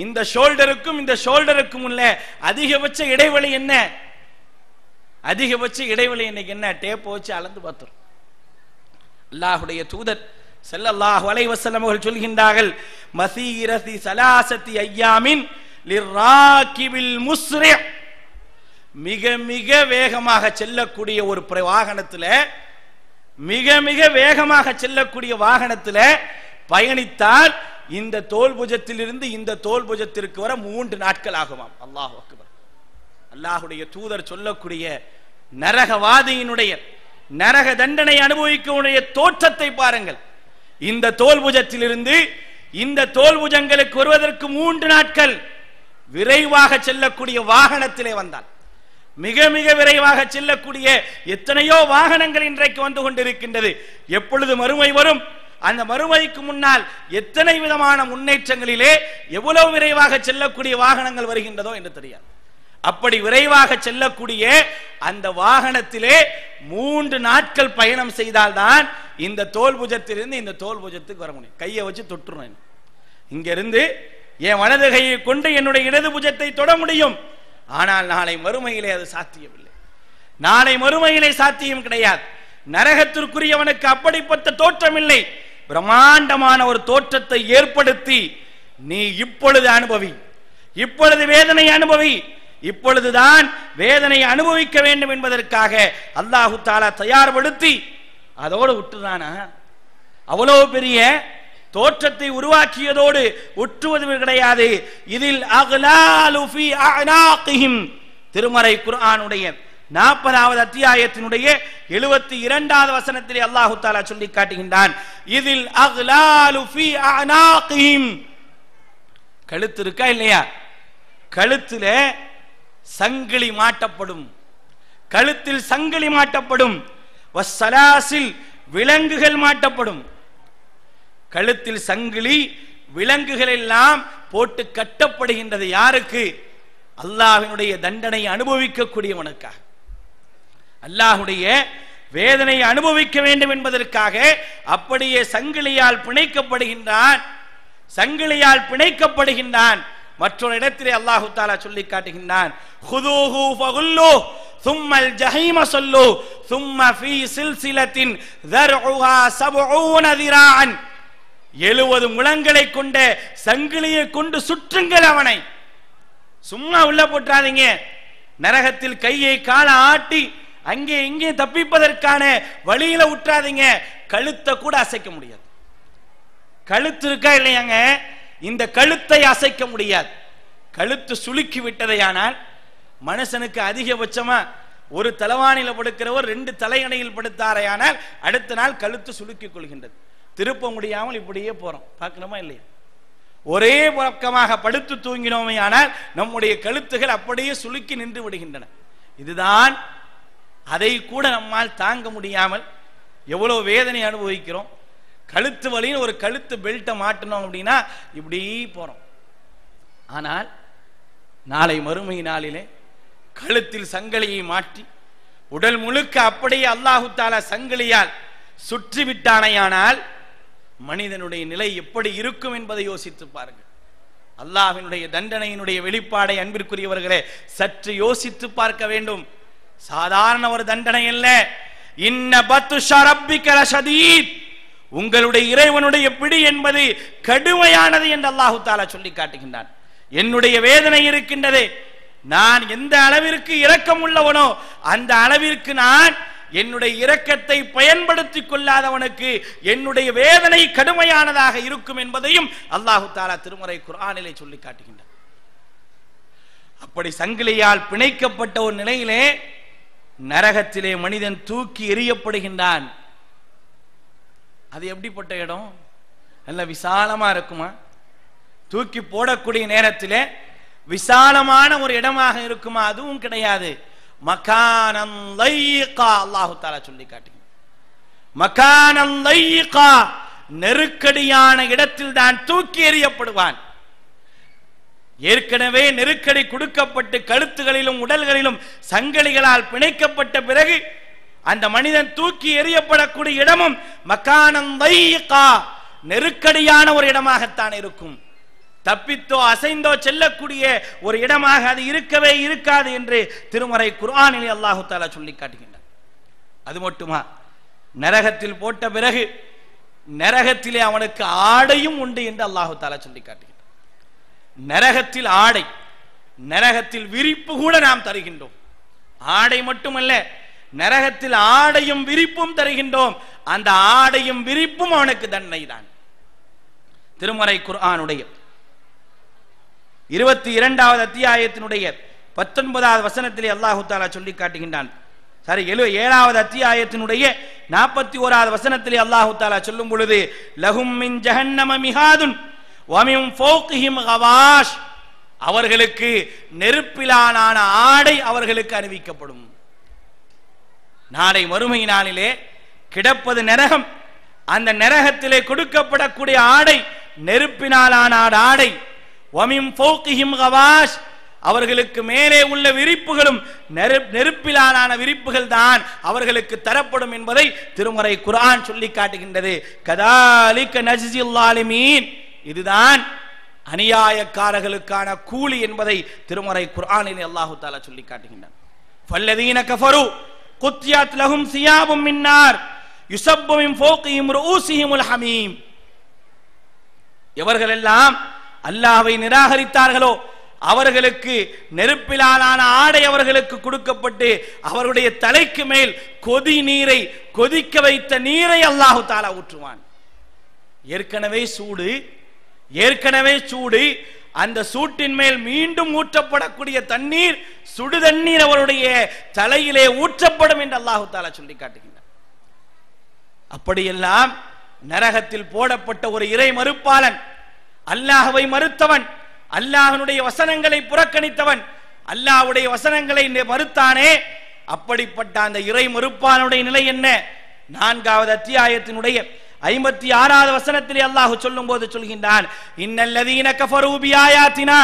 இந்த ஷோல்டருக்கும் இந்த ஷோல்டருக்கும் உள்ள அதிகபட்ச இடைவெளி என்ன? அதிகபட்ச இடைவெளி இன்னைக்கு என்ன? டேப் வச்சு அளந்து பார்த்தோம். அல்லாஹ்வுடைய தூதர் ஸல்லல்லாஹு அலைஹி வஸல்லம் அவர்கள் சொல்கின்றார்கள், மசீரதி ஸலாசத்தி அய்யாமின் லிராகிபில் முஸ்ரி, மிக மிக வேகமாக செல்லக்கூடிய ஒரு வாகனத்துல, மிக மிக வேகமாக செல்லக்கூடிய வாகனத்துல பயணித்தால் இந்த தோல் புஜத்தில் இருந்து இந்த தோல் புஜத்திற்கு வர 3 நாட்கள் ஆகுமாம். அல்லாஹ் அக்பர். அல்லாஹ்வுடைய தூதர் சொல்லக்கூடிய நரகவாதியினுடைய நரக தண்டனை அனுபவிக்கக்கூடிய தோற்றத்தை பாருங்கள். இந்த தோல் புஜத்தில் இருந்து இந்த தோல் புஜங்களுக்கு வருவதற்கு 3 நாட்கள். விரைவாக செல்லக்கூடிய வாகனத்திலே வந்தால், மிக மிக விரைவாக செல்லக்கூடிய எத்தனையோ வாகனங்கள் இன்றைக்கு வந்து கொண்டிருக்கின்றது. எப்பொழுது மறுமை வரும்? அந்த மறுமைக்கு முன்னால் எத்தனை விதமான முன்னேற்றங்களிலே எவ்வளவு விரைவாக செல்லக்கூடிய வாகனங்கள் வருகின்றதோ என்று தெரியாது. அப்படி விரைவாக செல்லக்கூடிய அந்த வாகனத்திலே 3 நாட்கள் பயணம் செய்தால்தான் இந்த தோல் புஜத்திலிருந்து இந்த தோல் புஜத்துக்கு வர முடியும். கையை வச்சு தொட்டுறேன், இங்க இருந்து என் வலது கையை கொண்டு என்னுடைய இடது புஜத்தை தொட முடியும். ஆனால் நாளை மறுமையிலே அது சாத்தியமில்லை. நாளை மறுமையிலே சாத்தியம் கிடையாது. நரகத்திற்குரியவனுக்கு அப்படிப்பட்ட தோற்றம் இல்லை. பிரம்மாண்டமான ஒரு தோற்றத்தை ஏற்படுத்தி நீ இப்பொழுது அனுபவி, இப்பொழுது வேதனை அனுபவி, இப்பொழுதுதான் வேதனை அனுபவிக்க வேண்டும் என்பதற்காக அல்லாஹு தஆலா தயார்படுத்தி அதோடு விட்டுறானா? அவ்வளவு பெரிய தோற்றத்தை உருவாக்கியதோடு ஒற்றுவது கிடையாது. இதில் அக்லாலு ஃபீ அஅனாகிஹிம், திருமறை குர்ஆனுடைய 40வது அத்தியாயத்தினுடைய 72வது வசனத்திலே அல்லாஹு தஆலா சொல்லி காட்டுகின்றான், இதில் அக்லாலு ஃபீ அஅனாகிஹிம், கழுத்து இருக்கா இல்லையா? கழுத்துல சங்கிலி மாட்டப்படும், கழுத்தில் சங்கிலி மாட்டப்படும். வஸ்ஸலாசில், விலங்குகள் மாட்டப்படும். கழுத்தில் சங்கிலி, விலங்குகள் எல்லாம் போட்டு கட்டப்படுகின்றது. யாருக்கு? அல்லாஹ்வினுடைய தண்டனை அனுபவிக்கக்கூடியவனுக்காக, அல்லாஹ்வுடைய வேதனை அனுபவிக்க வேண்டும் என்பதற்காக அப்படியே சங்கிலியால் பிணைக்கப்படுகின்றான், சங்கிலியால் பிணைக்கப்படுகின்றான். மற்றொரு இடத்திலே அல்லாஹு தஆலா சொல்லி காட்டுகின்றான், ஹுதூஹு ஃபகுல்லு சும்மல் ஜஹீம ஸல்லு சும்ம ஃபீ சில்சிலத்தின் ذرعها 70 ذراعا, 70 முழங்களை கொண்ட சங்கிலியை கொண்டு சுற்றுங்கள் அவனை. சும்மா உள்ள போட்டாதீங்க. நரகத்தில் கையை கால ஆட்டி அங்கே இங்கே தப்பிப்பதற்கான வழியில விட்டுறாதீங்க. கழுத்தை கூட அசைக்க முடியாது. கழுத்து இருக்கா இல்லையாங்க, இந்த கழுத்தை அசைக்க முடியாது. கழுத்து சுளுக்கி விட்டதையானால் மனுஷனுக்கு அதிகபட்சமா ஒரு தலைவாணியில படுக்கிறவர் 2 தலையணையில் படுத்தாரையானால் அடுத்த நாள் கழுத்து சுளுக்கிக் கொள்கின்றது. திருப்ப முடியாமல் இப்படியே போறோம். பார்க்கணுமா இல்லையா? ஒரே பக்கமாக படுத்து தூங்கினோமே ஆனால் நம்முடைய கழுத்துகள் அப்படியே சுளுக்கி நின்று விடுகின்றன. இதுதான், அதை கூட நம்மால் தாங்க முடியாமல் எவ்வளவு வேதனை அனுபவிக்கிறோம். கழுத்து வலின்னு ஒரு கழுத்து பெல்ட்டை மாட்டணும் அப்படின்னா இப்படி போறோம். ஆனால் நாளை மறுமை நாளிலே கழுத்தில் சங்கிலியை மாற்றி உடல் முழுக்க அப்படியே அல்லாஹு தஆலா சங்கிலியால் சுற்றி விட்டானையானால் மனிதனுடைய நிலை எப்படி இருக்கும் என்பதை யோசித்து பாருங்கள். அல்லாஹ்வினுடைய தண்டனையினுடைய வெளிப்பாடை அன்பிற்குரியவர்களே சற்று யோசித்து பார்க்க வேண்டும். சாதாரண ஒரு தண்டனை அல்ல. இன்ன பத்ஷ ரப்பிக லஷதீத், உங்களுடைய இறைவனுடைய பிடி என்பது கடுமையானது என்று அல்லாஹு தஆலா சொல்லி காட்டுகின்றான். என்னுடைய வேதனை இருக்கின்றதே, நான் எந்த அளவிற்கு இரக்கம் உள்ளவனோ அந்த அளவிற்கு நான் என்னுடைய இரக்கத்தை பயன்படுத்திக் கொள்ளாதவனுக்கு என்னுடைய வேதனை கடுமையானதாக இருக்கும் என்பதையும் அல்லாஹு தஆலா திருமறை குர்ஆனிலே சொல்லி காட்டுகின்றான். அப்படி சங்கிலியால் பிணைக்கப்பட்ட ஒரு நிலையிலே நரகத்திலே மனிதன் தூக்கி எறியப்படுகின்றான். அது எப்படிப்பட்ட இடம்? நல்ல விசாலமா இருக்குமா? தூக்கி போடக்கூடிய நேரத்திலே விசாலமான ஒரு இடமாக இருக்குமா? அதுவும் கிடையாது. மகானன் லைகா, அல்லாஹு தஆலா சொல்லி காட்டுகிறான். மகானன் லைகா, நெருக்கடியான இடத்தில் தான் தூக்கி எறியப்படுவான். ஏற்கனவே நெருக்கடி கொடுக்கப்பட்டு கழுத்துகளிலும் உடல்களிலும் சங்கிலிகளால் பிணைக்கப்பட்ட பிறகு அந்த மனிதன் தூக்கி எறியப்படக்கூடிய இடமும் மகானன் லைகா, நெருக்கடியான ஒரு இடமாகத்தான் இருக்கும். தப்பித்தோ அசைந்தோ செல்லக்கூடிய ஒரு இடமாக அது இருக்கவே இருக்காது என்று திருமறை குர்ஆனிலே அல்லாஹு தஆலா சொல்லி காட்டுகின்றார். அது மட்டுமா, நரகத்தில் போட்ட பிறகு நரகத்திலே அவனுக்கு ஆடையும் உண்டு என்று அல்லாஹு தஆலா சொல்லி காட்டுகின்றார். நரகத்தில் ஆடை, நரகத்தில் விரிப்பு கூட நாம் தருகின்றோம். ஆடை மட்டுமல்ல, நரகத்தில் ஆடையும் விரிப்பும் தருகின்றோம். அந்த ஆடையும் விரிப்பும் அவனுக்கு தண்டனை தான். திருமறை குர்ஆனுடைய 22வது அத்தியாயத்தினுடைய 19வது வசனத்திலே அல்லாஹு தஆலா சொல்லி காட்டுகின்றான். சரி, 7வது அத்தியாயத்தினுடைய 41வது வசனத்திலே அல்லாஹு தஆலா சொல்லும் பொழுது லஹும் மின் ஜஹன்னம மிஹாதுன் வ மின் ஃபௌகிஹிம் கவாஷ், அவர்களுக்கு நெருப்பிலான ஆடை அவர்களுக்கு அணிவிக்கப்படும். நாளை மறுமை நாளிலே கிடப்பது நரகம். அந்த நரகத்திலே கொடுக்கப்படக்கூடிய ஆடை நெருப்பினாலான ஆடை. வமிம் ஃபௌகிஹிம் கவாஷ், அவர்களுக்கு மேலே உள்ள விரிப்புகளும் நெருப்பிலான விரிப்புகள் தான் அவர்களுக்கு தரப்படும் என்பதை திருமறை குர்ஆன் சொல்லி காட்டுகின்றது. கதாலிக நஜ்ஸில் ஸாலிமீன், இதுதான் அநியாயக்காரர்களுக்கான கூலி என்பதை திருமறை குர்ஆனிலே அல்லாஹு தஆலா சொல்லி காட்டுகின்றான். ஃபல்லதீன கஃபரு குத்தியத் லஹும் சியாபும் மின் நார் யுஸப்பு மின் ஃபௌகிஹிம் ரூஸிஹிமுல் ஹமீம், எவர்களெல்லாம் அல்லாஹ்வை நிராகரித்தார்களோ அவர்களுக்கு நெருப்பிலான ஆடை அவர்களுக்கு கொடுக்கப்பட்டு அவருடைய தலைக்கு மேல் கொதி நீரை, கொதிக்க வைத்த நீரை அல்லாஹு தஆலா ஊற்றுவான். ஏற்கனவே சூடு, அந்த சூட்டின் மேல் மீண்டும் ஊற்றப்படக்கூடிய தண்ணீர், சுடு தண்ணீர் அவருடைய தலையிலே ஊற்றப்படும் என்று அல்லாஹு தஆலா சொல்லி காட்டுகின்றார். அப்படியெல்லாம் நரகத்தில் போடப்பட்ட ஒரு இறை மறுப்பாளன், அல்லாஹ்வை மறுத்தவன், அல்லாஹ்வுடைய வசனங்களை புறக்கணித்தவன், அல்லாஹ்வுடைய வசனங்களை மறுத்தானே, அப்படிப்பட்ட அந்த இறை மறுப்பானுடைய நிலை என்ன? 4வது அத்தியாயத்தினுடைய 56வது வசனத்திலே அல்லாஹ் சொல்லும் போது சொல்கின்றான், இன்னல்லதீன கஃபரூ பிஆயாத்தினா,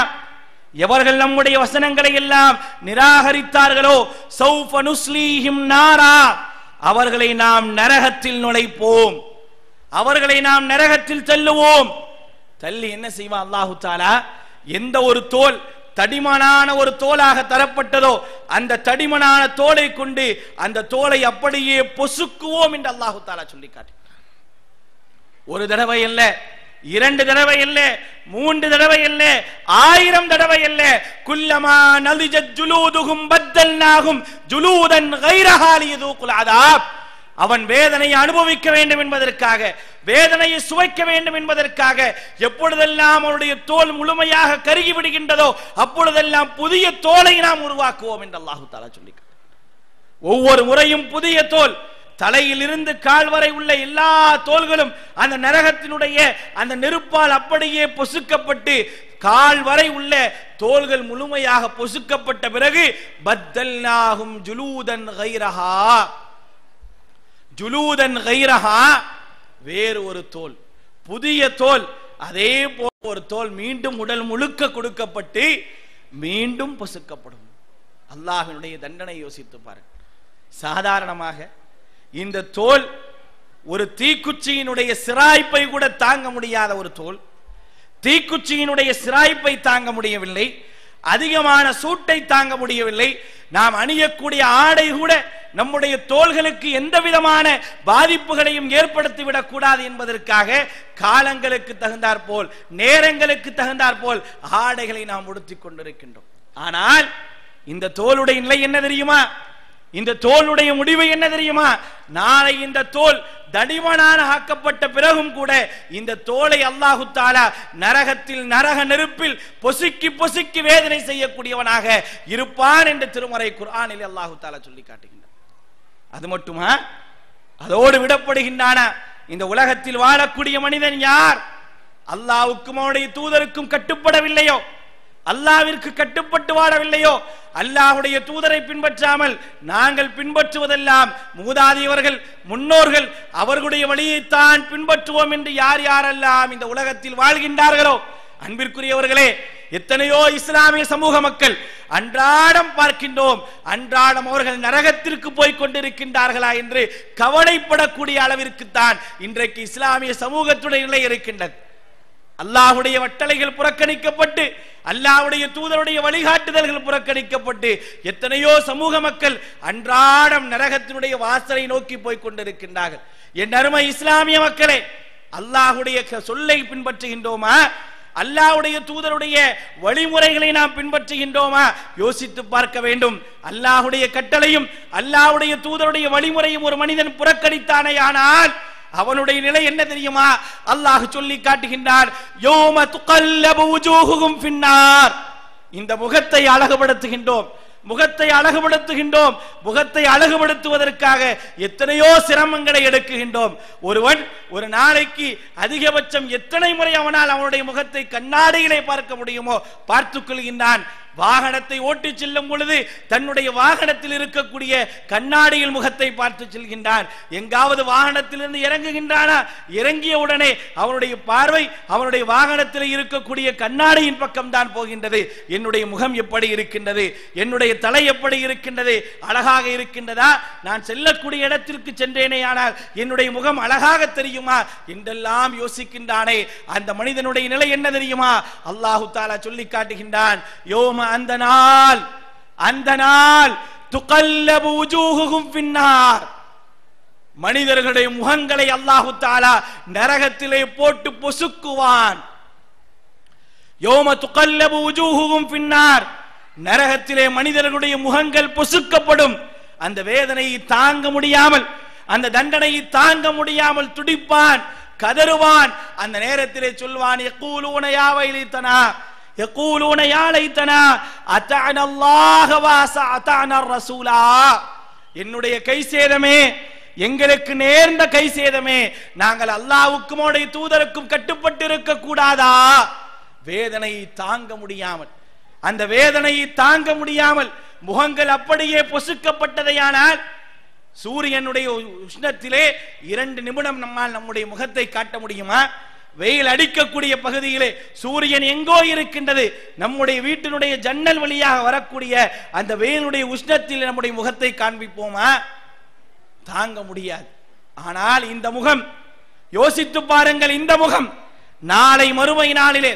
எவர்கள் நம்முடைய வசனங்களை எல்லாம் நிராகரித்தார்களோ சௌஃப நுஸ்லீஹிம் நாரா, அவர்களை நாம் நரகத்தில் நுழைப்போம், அவர்களை நாம் நரகத்தில் தள்ளுவோம். தள்ளி என்ன செய்வான் அல்லாஹு தஆலா? எந்த ஒரு தோல் தடிமனான ஒரு தோலாக தரப்பட்டதோ அந்த தடிமனான தோலை கொண்டு அந்த தோலை அப்படியே பொசுக்குவோம் என்று அல்லாஹு தஆலா சொல்லி காட்டு. ஒரு தடவை அல்ல, 2 தடவை இல்ல, 3 தடவை இல்ல, 1000 தடவை இல்ல. குல்லமா நலிஜத் ஜுலூதுஹும் பத்தல்நாஹும் ஜுலூதன் கைரஹா லியதூகுல் அதாப். அவன் வேதனையை அனுபவிக்க வேண்டும் என்பதற்காக, வேதனையை சுவைக்க வேண்டும் என்பதற்காக எப்பொழுதெல்லாம் அவனுடைய தோல் முழுமையாக கருகி விடுகின்றதோ அப்பொழுதெல்லாம் புதிய தோலை நாம் உருவாக்குவோம் என்று அல்லாஹ் தஆலா சொல்லியிருக்கிறார். ஒவ்வொரு முறையும் புதிய தோல், தலையில் இருந்து கால் வரை உள்ள எல்லா தோள்களும் அந்த நரகத்தினுடைய அந்த நெருப்பால் அப்படியே பொசுக்கப்பட்டு கால் வரை உள்ள தோள்கள் முழுமையாக பொசுக்கப்பட்ட பிறகு பத்தல்நாஹும் ஜுலூதன் கைரஹா, ஜுலூதன் கைரஹா வேறு ஒரு தோல், புதிய தோல், அதே போல ஒரு தோல் மீண்டும் உடல் முழுக்க கொடுக்கப்பட்டு மீண்டும் பொசுக்கப்படும். அல்லாஹ்வினுடைய தண்டனை யோசித்து பாருங்கள். சாதாரணமாக இந்த தோல் ஒரு தீக்குச்சியினுடைய சிராய்ப்பை கூட தாங்க முடியாத ஒரு தோல், தீக்குச்சியினுடைய சிராய்ப்பை தாங்க முடியவில்லை, அதிகமான சூட்டை தாங்க முடியவில்லை. நாம் அணியக்கூடிய ஆடை கூட நம்முடைய தோள்களுக்கு எந்த விதமான பாதிப்புகளையும் ஏற்படுத்திவிடக் கூடாது என்பதற்காக காலங்களுக்கு தகுந்தாற்போல், நேரங்களுக்கு தகுந்தாற்போல் ஆடைகளை நாம் உடுத்திக் கொண்டிருக்கின்றோம். ஆனால் இந்த தோளுடைய நிலை என்ன தெரியுமா? இந்த தோளுடைய முடிவு என்ன தெரியுமா? நாளை இந்த தோல் தடிமனான ஆக்கப்பட்ட பிறகும் கூட இந்த தோலை அல்லாஹு தஆலா நரகத்தில், நரக நெருப்பில் பொசுக்கி பொசுக்கி வேதனை செய்யக்கூடியவனாக இருப்பான் என்று திருமறை குர்ஆனில் அல்லாஹு தஆலா சொல்லி காட்டுகின்றான். அது மட்டுமா, அதோடு விடப்படுகின்றான இந்த உலகத்தில் வாழக்கூடிய மனிதன் யார் அல்லாஹ்வுக்கும் அவனுடைய தூதருக்கும் கட்டுப்படவில்லையோ, அல்லாஹ்விற்கு கட்டுப்பட்டு வாழவில்லையோ, அல்லாஹ்வுடைய தூதரை பின்பற்றாமல் நாங்கள் பின்பற்றுவதெல்லாம் மூதாதையவர்கள், முன்னோர்கள் அவர்களுடைய வழியைத்தான் பின்பற்றுவோம் என்று யார் யாரெல்லாம் இந்த உலகத்தில் வாழ்கின்றார்களோ, அன்பிற்குரியவர்களே, எத்தனையோ இஸ்லாமிய சமூக மக்கள் அன்றாடம் பார்க்கின்றோம், அன்றாடம் அவர்கள் நரகத்திற்கு போய் கொண்டிருக்கின்றார்களா என்று கவலைப்படக்கூடிய அளவிற்குத்தான் இன்றைக்கு இஸ்லாமிய சமூகத்துடைய நிலை இருக்கின்றது. அல்லாஹ்வுடைய வட்டளைகள் புறக்கணிக்கப்பட்டு, அல்லாஹ்வுடைய தூதருடைய வழிகாட்டுதல்கள் புறக்கணிக்கப்பட்டு எத்தனையோ சமூக மக்கள் அன்றாடம் நரகத்தினுடைய வாசலை நோக்கி போய் கொண்டிருக்கின்றார்கள். என் அருமை இஸ்லாமிய மக்களே, அல்லாஹ்வுடைய சொல்லை பின்பற்றுகின்றோமா? அல்லாஹ்வுடைய தூதருடைய வழிமுறைகளை நாம் பின்பற்றுகின்றோமா? யோசித்து பார்க்க வேண்டும். அல்லாஹ்வுடைய கட்டளையும் அல்லாஹ்வுடைய தூதருடைய வழிமுறையும் ஒரு மனிதன் புறக்கணித்தானேயானால் அவனுடைய நிலை என்ன தெரியுமா? அல்லாஹ் சொல்லி காட்டுகின்றான், யௌம துகல்லபு வுஜூஹுகும் ஃபின்னார். இந்த முகத்தை அழகுபடுத்துகின்றோம், முகத்தை அழகுபடுத்துகின்றோம். முகத்தை அழகுபடுத்துவதற்காக எத்தனையோ சிரமங்களை எடுக்குகின்றோம். ஒருவன் ஒரு நாளைக்கு அதிகபட்சம் எத்தனை முறை அவனால் அவனுடைய முகத்தை கண்ணாடியிலே பார்க்க முடியுமோ பார்த்துக் கொள்கின்றான். வாகனத்தை ஓட்டி செல்லும் பொழுது தன்னுடைய வாகனத்தில் இருக்கக்கூடிய கண்ணாடியில் முகத்தை பார்த்து செல்கின்றான். எங்காவது வாகனத்திலிருந்து இறங்குகின்றானா, இறங்கிய உடனே அவனுடைய பார்வை அவனுடைய வாகனத்தில் இருக்கக்கூடிய கண்ணாடியின் பக்கம் தான் போகின்றது. என்னுடைய முகம் எப்படி இருக்கின்றது, என்னுடைய தலை எப்படி இருக்கின்றது, அழகாக இருக்கின்றதா, நான் செல்லக்கூடிய இடத்திற்கு சென்றேனே ஆனால் என்னுடைய முகம் அழகாக தெரியுமா என்றெல்லாம் யோசிக்கின்றானே, அந்த மனிதனுடைய நிலை என்ன தெரியுமா? அல்லாஹு தஆலா சொல்லி காட்டுகின்றான், யோம அந்த நாள் துகல்லபு வுஜூஹுகும் ஃபின்னார். மனிதர்களுடைய முகங்களை அல்லாஹு தஆலா நரகத்திலே போட்டு பொசுக்குவான். யோம துகல்லபு வுஜூஹுகும் ஃபின்னார். நரகத்திலே மனிதர்களுடைய முகங்கள் பொசுக்கப்படும். அந்த வேதனையை தாங்க முடியாமல், அந்த தண்டனையை தாங்க முடியாமல் துடிப்பான், கதறுவான். அந்த நேரத்திலே சொல்வான், யகூலூன யா வைலித்தனா, யகூலூன யா லைத்தனா அத்தஅனா அல்லாஹ வ அஸஅனா ரசூலா. என்னுடைய கை சேதமே, எங்களுக்கு நேர்ந்த கை சேதமே, நாங்கள் அல்லாஹ்வுக்கும் அவருடைய தூதருக்கும் கட்டுப்பட்டு இருக்க கூடாதா? வேதனையை தாங்க முடியாமல், அந்த வேதனையை தாங்க முடியாமல் முகங்கள் அப்படியே பொசுக்கப்பட்டதையானால் சூரியனுடைய உஷ்ணத்திலே 2 நிமிடம் நம்மால் நம்முடைய முகத்தை காட்ட முடியுமா? வெயில் அடிக்கக்கூடிய பகுதியிலே சூரியன் எங்கோ இருக்கின்றது, நம்முடைய வீட்டினுடைய ஜன்னல் வழியாக வரக்கூடிய அந்த வெயிலுடைய உஷ்ணத்தில் நம்முடைய முகத்தை காண்பிப்போமா? தாங்க முடியாது. ஆனால் இந்த முகம், யோசித்து பாருங்கள், இந்த முகம் நாளை மறுமை நாளிலே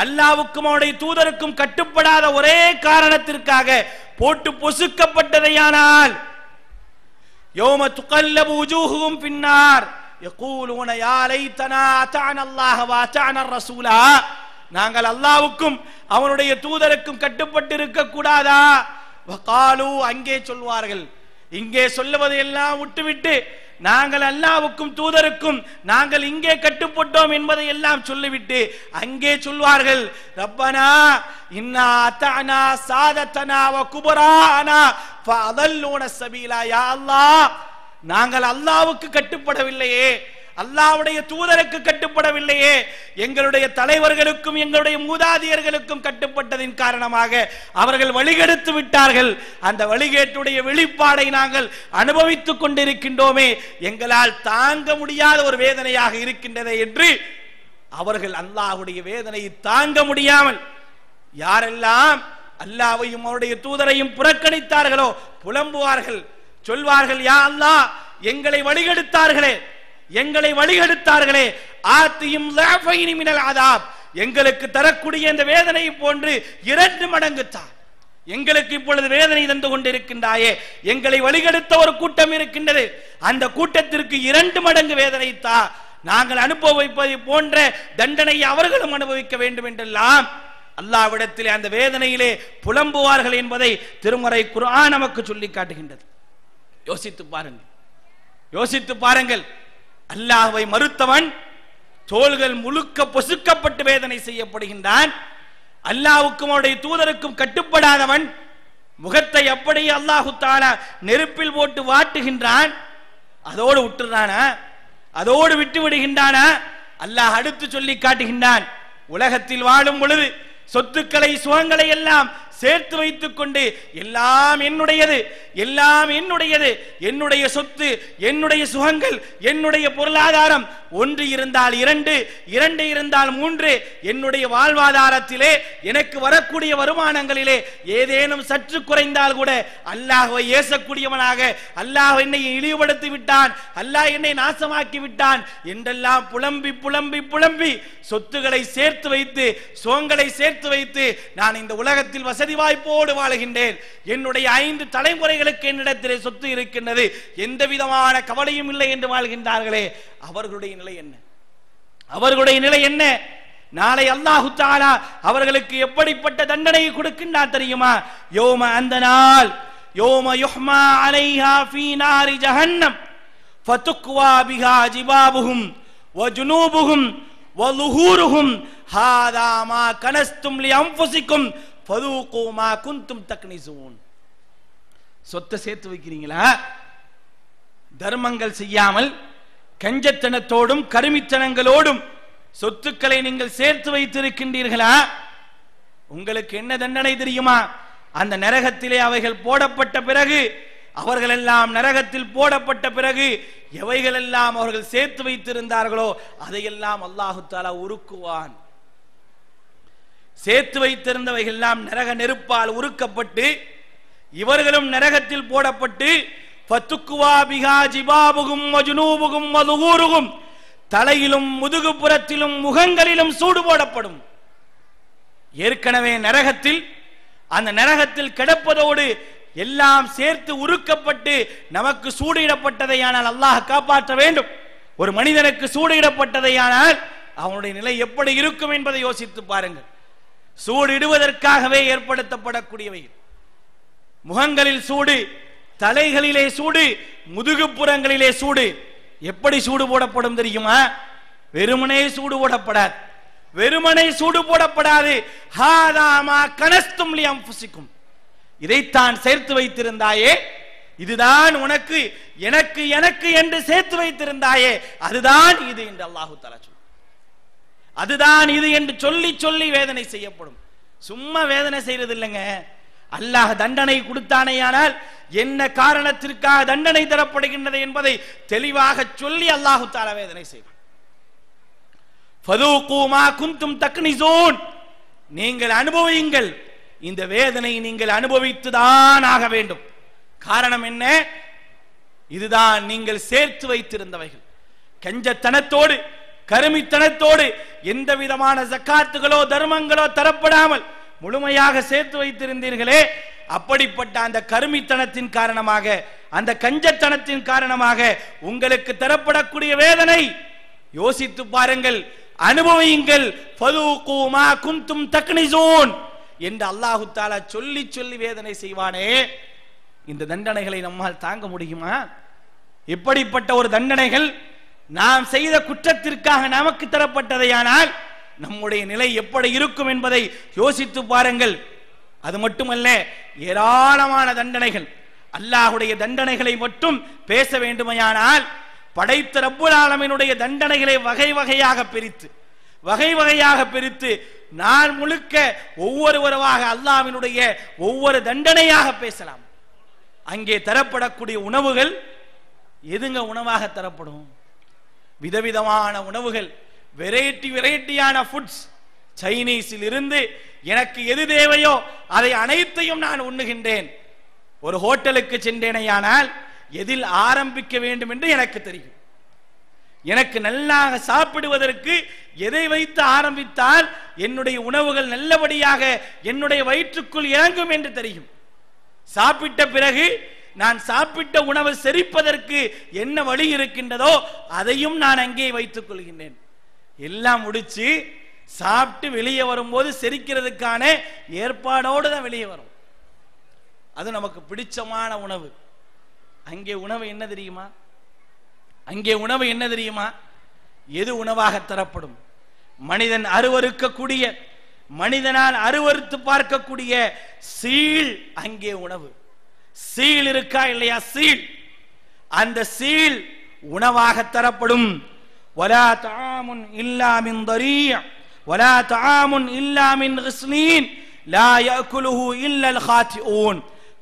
அல்லாஹ்வுக்கும் அவருடைய தூதருக்கும் கட்டுப்படாத ஒரே காரணத்திற்காக போட்டு பொசுக்கப்பட்டதையானால் யௌம துகல்லபு வுஜூஹுகும் ஃபின்னார், யகூலுன யா லைதனா அதானா அல்லாஹ வ அதானா ரசூலா, நாங்கள் அல்லாஹ்வுக்கும் அவனுடைய தூதருக்கும் கட்டுப்பட்டு இருக்க கூடாதா? வகாலு, அங்கே சொல்வார்கள், இங்கே சொல்லுவதை எல்லாம் விட்டுவிட்டு நாங்கள் அல்லாஹ்வுக்கும் தூதருக்கும் நாங்கள் இங்கே கட்டுப்பட்டோம் என்பதை எல்லாம் சொல்லிவிட்டு அங்கே சொல்வார்கள், ரப்பனா இன்னா அத்தஅனா சாதத்தனா வ குபரானா ஃபஅதல்லூன ஸபீலா. யா அல்லாஹ், நாங்கள் அல்லாஹ்வுக்கு கட்டுப்படவில்லையே, அல்லாஹ்வுடைய தூதருக்கு கட்டுப்படவில்லையே, எங்களுடைய தலைவர்களுக்கும் எங்களுடைய மூதாதையர்களுக்கும் கட்டுப்பட்டதின் காரணமாக அவர்கள் வழிகெடுத்து விட்டார்கள். அந்த வழிகேட்டுடைய வெளிப்பாடை நாங்கள் அனுபவித்துக் கொண்டிருக்கின்றோமே, எங்களால் தாங்க முடியாத ஒரு வேதனையாக இருக்கின்றதே என்று அவர்கள் அல்லாஹ்வுடைய வேதனையை தாங்க முடியாமல் யாரெல்லாம் அல்லாஹ்வையும் அவருடைய தூதரையும் புறக்கணித்தார்களோ புலம்புவார்கள், சொல்வார்கள், யா அல்லாஹ், எங்களை வழிகெடுத்தார்களே, எங்களை வழிகெடுத்தார்களே, ஆத்தியும் லாஃபைனி மினல் அதாப், எங்களுக்கு தரக்கூடிய இந்த வேதனை போன்று 2 மடங்கு தா. எங்களுக்கு இப்பொழுது வேதனை தந்து கொண்டிருக்கின்றாயே, எங்களை வழிகெடுத்த ஒரு கூட்டம் இருக்கின்றது, அந்த கூட்டத்திற்கு 2 மடங்கு வேதனை தா, நாங்கள் அனுபவிப்பதை போன்ற தண்டனை அவர்களும் அனுபவிக்க வேண்டும் என்றெல்லாம் அல்லாஹ்விடத்திலே அந்த வேதனையிலே புலம்புவார்கள் என்பதை திருமறை குர்ஆன் நமக்கு சொல்லி காட்டுகின்றது. யோசித்து பாருங்கள், யோசித்து பாருங்கள். அல்லாஹ்வை மறுத்தவன் தோள்கள் முழுக்க பொசுக்கப்பட்டு வேதனை செய்யப்படுகின்றான். அல்லாஹ்வுக்கும் அவருடைய தூதருக்கும் கட்டுப்படாதவன் முகத்தை அப்படியே அல்லாஹு தஆலா நெருப்பில் போட்டு வாட்டுகின்றான். அதோடு விட்டுறானா? அதோடு விட்டு விடுகின்றானா? அல்லாஹ் அடுத்து சொல்லி காட்டுகின்றான், உலகத்தில் வாழும் பொழுது சொத்துக்களை சுகங்களை எல்லாம் சேர்த்து வைத்துக் கொண்டு எல்லாம் என்னுடையது, எல்லாம் என்னுடையது, என்னுடைய சொத்து, என்னுடைய சுகங்கள், என்னுடைய பொருளாதாரம், 1 இருந்தால் 2, 2 இருந்தால் 3, என்னுடைய வாழ்வாதாரத்திலே எனக்கு வரக்கூடிய வருமானங்களிலே ஏதேனும் சற்று குறைந்தால் கூட அல்லாஹ்வை ஏசக்கூடியவனாக, அல்லாஹ் என்னை இழிவுபடுத்தி விட்டான், அல்லாஹ் என்னை நாசமாக்கி விட்டான் என்றெல்லாம் புலம்பி புலம்பி புலம்பி சொத்துக்களை சேர்த்து வைத்து சுகங்களை சேர்த்து வைத்து நான் இந்த உலகத்தில் வசதி வாய்ப்போடு வாழுகின்றேன், என்னுடைய 5 தலைமுறைகளுக்கு என்னிடத்திலே சொத்து இருக்கின்றது, எந்த விதமான கவலையும் இல்லை என்று வாழ்கின்றார்களே, அவர்களுடைய நிலை என்ன? அவர்களுடைய நிலை என்ன? நாளை அல்லாஹு தஆலா அவர்களுக்கு எப்படிப்பட்ட தண்டனை கொடுக்கின்றார் தெரியுமா? யௌம, அந்த நாள், யௌம யுஹ்மா அலைஹா ஃபீ நாரி ஜஹன்னம் ஃபதுக்வா பிஹா ஜிபாபுஹும் வ ஜுனூபுஹும் வ லுஹூருஹும் ஹாதா மா கனஸ்தும் லிஅன்ஃபுசிக்கும் ஃபதூகு மா குன்தும் தக்னிசூன். சொத்தை சேர்த்து வைக்கிறீங்களா? தர்மங்கள் செய்யாமல் கஞ்சத்தனத்தோடும் கருமித்தனங்களோடும் சொத்துக்களை நீங்கள் சேர்த்து வைத்திருக்கின்றீர்களா? உங்களுக்கு என்ன தண்டனை தெரியுமா? அந்த நரகத்திலே அவைகள் போடப்பட்ட பிறகு, அவர்கள் எல்லாம் நரகத்தில் போடப்பட்ட பிறகு எவைகளெல்லாம் அவர்கள் சேர்த்து வைத்திருந்தார்களோ அதையெல்லாம் அல்லாஹு தஆலா உருக்குவான். சேர்த்து வைத்திருந்தவைகள் எல்லாம் நரக நெருப்பால் உருக்கப்பட்டு இவர்களும் நரகத்தில் போடப்பட்டு ஃபதுக்வா பிஹா ஜிபாபுகும் வ ஜுனூபுகும் வ லுஹூருகும், தலையிலும் முதுகுப்புறத்திலும் முகங்களிலும் சூடு போடப்படும். ஏற்கனவே நரகத்தில், அந்த நரகத்தில் கிடப்பதோடு எல்லாம் சேர்த்து உருக்கப்பட்டு நமக்கு சூடிடப்பட்டதையானால் அல்லாஹ் காப்பாற்ற வேண்டும். ஒரு மனிதனுக்கு சூடிடப்பட்டதையானால் அவனுடைய நிலை எப்படி இருக்கும் என்பதை யோசித்து பாருங்கள். சூடிடுவதற்காகவே ஏற்படுத்தப்படக்கூடியவை. முகங்களில் சூடு, தலைகளிலே சூடு, முதுகுப்புறங்களிலே சூடு. எப்படி சூடு போடப்படும் தெரியுமா? வெறுமனே சூடு போடப்படாது, வெறுமனே சூடு போடப்படாது. ஹாதா மா கனஸ்தும் லிஅன்ஃபுசிக்கும், இதைத்தான் சேர்த்து வைத்திருந்தாயே, இதுதான் உனக்கு எனக்கு எனக்கு என்று சேர்த்து வைத்திருந்தாயே, அதுதான் இது என்று அல்லாஹு தஆலா சொல்றார். அதுதான் இது என்று சொல்லி சொல்லி வேதனை செய்யப்படும். சும்மா வேதனை செய்யறது இல்லைங்க. அல்லாஹ் தண்டனை கொடுத்தானேயானால் என்ன காரணத்திற்காக தண்டனை தரப்படுகின்றது என்பதை தெளிவாக சொல்லி அல்லாஹு தஆலா வேதனை செய்வான். ஃபதூகு மா குன்தும் தக்னிசூன், நீங்கள் அனுபவியுங்கள், இந்த வேதனை நீங்கள் அனுபவித்துதான் ஆக வேண்டும். காரணம் என்ன? இதுதான் நீங்கள் சேர்த்து வைத்திருந்தவைகள். கஞ்சத்தனத்தோடு கருமித்தனத்தோடு எந்த விதமான ஜக்காத்துகளோ தர்மங்களோ தரப்படாமல் முழுமையாக சேர்த்து வைத்திருந்தீர்களே, அப்படிப்பட்ட அந்த கருமித்தனத்தின் காரணமாக, அந்த கஞ்சத்தனத்தின் காரணமாக உங்களுக்கு தரப்படக்கூடிய வேதனை யோசித்து பாருங்கள், அனுபவியுங்கள். ஃபதூகு மா குன்தும் தக்னிசூன் என்று அல்லாஹ் தஆலா சொல்லி சொல்லி வேதனை செய்வானே, இந்த தண்டனைகளை நம்மால் தாங்க முடியுமா? இப்படிப்பட்ட ஒரு தண்டனைகள் நாம் செய்த குற்றத்திற்காக நமக்கு தரப்பட்டதையானால் நம்முடைய நிலை எப்படி இருக்கும் என்பதை யோசித்து பாருங்கள். அது மட்டுமல்ல, ஏராளமான தண்டனைகள். அல்லாஹ்வுடைய தண்டனைகளை மட்டும் பேச வேண்டுமையானால் படைத்த ரப்புல் ஆலமீனுடைய தண்டனைகளை வகை வகையாக பிரித்து நாள் முழுக்க ஒவ்வொருவராக அல்லாஹ்வினுடைய ஒவ்வொரு தண்டனையாக பேசலாம். அங்கே தரப்படக்கூடிய உணவுகள் எதுங்க உணவாக தரப்படும்? விதவிதமான உணவுகள், வெரைட்டியான ஃபுட்ஸ். சைனீஸில் இருந்து எனக்கு எது தேவையோ அதை அனைத்தையும் நான் உண்ணுகின்றேன். ஒரு ஹோட்டலுக்கு சென்றேனையானால் எதில் ஆரம்பிக்க வேண்டும் என்று எனக்கு தெரியும். எனக்கு நல்லாக சாப்பிடுவதற்கு எதை வைத்து ஆரம்பித்தால் என்னுடைய உணவுகள் நல்லபடியாக என்னுடைய வயிற்றுக்குள் இறங்கும் என்று தெரியும். சாப்பிட்ட பிறகு நான் சாப்பிட்ட உணவு செரிப்பதற்கு என்ன வழி இருக்கின்றதோ அதையும் நான் அங்கே வைத்துக் கொள்கின்றேன். எல்லாம் முடிச்சு சாப்பிட்டு வெளியே வரும்போது செரிக்கிறதுக்கான ஏற்பாடோடு தான் வெளியே வரும். அது நமக்கு பிடிச்சமான உணவு. அங்கே உணவு என்ன தெரியுமா? எது உணவாக தரப்படும்? மனிதன் அருவருக்கக்கூடிய, மனிதனால் அருவருத்து பார்க்கக்கூடிய சீல் அங்கே உணவு. சீல் இருக்கா இல்லையா? சீல், அந்த சீல் உணவாக தரப்படும். வலா தஆமுன் இல்லா மின் தரீ' வலா தஆமுன் இல்லா மின் கிஸ்லீன் லா யாக்குலுஹு இல்லல் காத்திஊன்.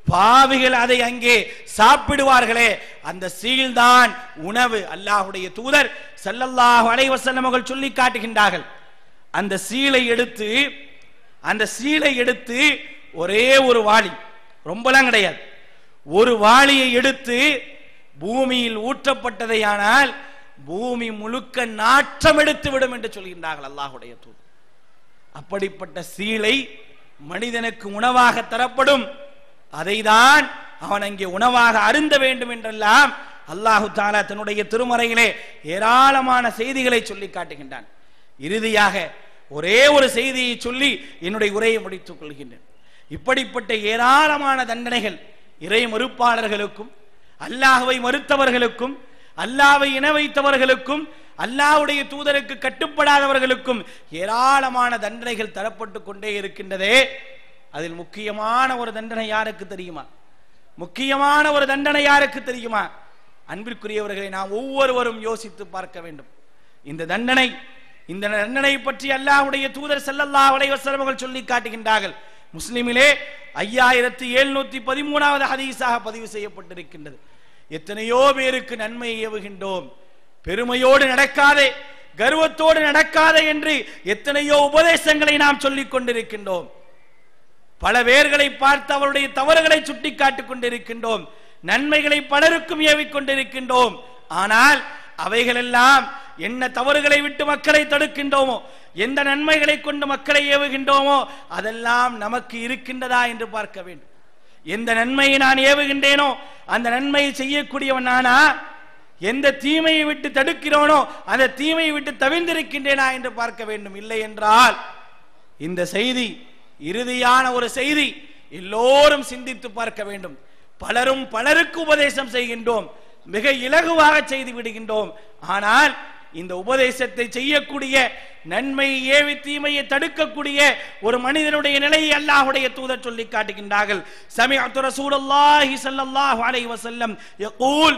பாவிகள் அதை அங்கே சாப்பிடுவார்களே, அந்த சீல் தான் உணவு. அல்லாஹ்வுடைய தூதர் ஸல்லல்லாஹு அலைஹி வஸல்லம் அவர்கள் சொல்லி காட்டுகின்றார்கள். அந்த சீலை எடுத்து ஒரே ஒரு வாளி, ரொம்பலாம் கிடையாது, ஒரு வாளியை எடுத்து பூமியில் ஊற்றப்பட்டதையானால் பூமி முழுக்க நாற்றம் எடுத்து விடும் என்று சொல்கின்றார்கள் அல்லாஹ்வுடைய தூதர். அப்படிப்பட்ட சீலை மனிதனுக்கு உணவாக தரப்படும். அதைதான் அவன் அங்கே உணவாக அருந்த வேண்டும் என்றெல்லாம் அல்லாஹு தஆலா தன்னுடைய திருமறையிலே ஏராளமான செய்திகளை சொல்லி காட்டுகின்றான். இறுதியாக ஒரே ஒரு செய்தியை சொல்லி என்னுடைய உரையை முடித்துக் கொள்கின்றேன். இப்படிப்பட்ட ஏராளமான தண்டனைகள் இறை மறுப்பாளர்களுக்கும், அல்லாஹ்வை மறுத்தவர்களுக்கும், அல்லாஹ்வை இணை வைத்தவர்களுக்கும், அல்லாஹ்வுடைய தூதருக்கு கட்டுப்படாதவர்களுக்கும் ஏராளமான தண்டனைகள் தரப்பட்டு கொண்டே இருக்கின்றதே. அதில் முக்கியமான ஒரு தண்டனை யாருக்கு தெரியுமா? அன்பிற்குரியவர்களை நாம் ஒவ்வொருவரும் யோசித்து பார்க்க வேண்டும். இந்த தண்டனை பற்றி அல்லாஹ்வுடைய தூதர் ஸல்லல்லாஹு அலைஹி வஸல்லம் அவர்கள் சொல்லி காட்டுகின்றார்கள். முஸ்லிமிலே 5713வது ஹதீஸாக பதிவு செய்யப்பட்டிருக்கின்றது. எத்தனையோ பேருக்கு நன்மையை ஏவுகின்றோம், பெருமையோடு நடக்காதே, கர்வத்தோடு நடக்காதே என்று எத்தனையோ உபதேசங்களை நாம் சொல்லிக் கொண்டிருக்கின்றோம். பல பேர்களை பார்த்து அவருடைய தவறுகளை சுட்டி காட்டிக் கொண்டிருக்கின்றோம், நன்மைகளை பலருக்கும் ஏவிக்கொண்டிருக்கின்றோம். ஆனால் அவைகளெல்லாம் என்ன தவறுகளை விட்டு மக்களை தடுக்கின்றோமோ, எந்த நன்மைகளை கொண்டு மக்களை ஏவுகின்றோமோ அதெல்லாம் நமக்கு இருக்கின்றதா என்று பார்க்க வேண்டும். எந்த நன்மையை நான் ஏவுகின்றேனோ அந்த நன்மையை செய்யக்கூடியவன் நானா? எந்த தீமையை விட்டு தடுக்கிறோனோ அந்த தீமையை விட்டு தவிர்ந்திருக்கின்றேனா என்று பார்க்க வேண்டும். இல்லை என்றால் இந்த செய்தி இறுதியான ஒரு செய்தி, எல்லோரும் சிந்தித்து பார்க்க வேண்டும். பலரும் பலருக்கு உபதேசம் செய்கின்றோம், மிக இலகுவாக செய்து விடுகின்றோம். ஆனால் இந்த உபதேசத்தை செய்யக்கூடிய, நன்மை ஏவி தீமையை தடுக்கக்கூடிய ஒரு மனிதனுடைய நிலையை அல்லாஹ்வுடைய தூதர் சொல்லி காட்டுகின்றார்கள். சமிஅத்து ரசூலுல்லாஹி ஸல்லல்லாஹு அலைஹி வஸல்லம் யகூல்,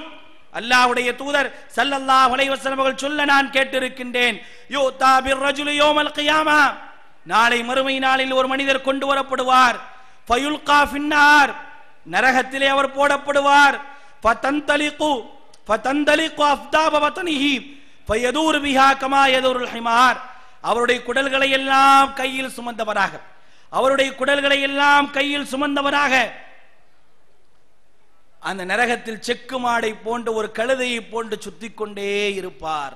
அல்லாஹ்வுடைய தூதர் ஸல்லல்லாஹு அலைஹி வஸல்லம் அவர்கள் சொல்ல நான் கேட்டிருக்கின்றேன். யுதா பிர்ரஜுலி யௌமல் கியாமா, நாளை மறுமை நாளில் ஒரு மனிதர் கொண்டு வரப்படுவார். ஃபயுல்கா ஃபின்னார், நரகத்திலே அவர் போடப்படுவார். ஃபதந்தலிகு அஃதாப பத்னிஹி ஃபயதூர் பிஹா கமா யதூருல் ஹிமார், அவருடைய குடல்களை எல்லாம் கையில் சுமந்தவராக அந்த நரகத்தில் செக்கு மாடை போன்ற ஒரு கழுதையை போன்று சுத்திக் கொண்டே இருப்பார்.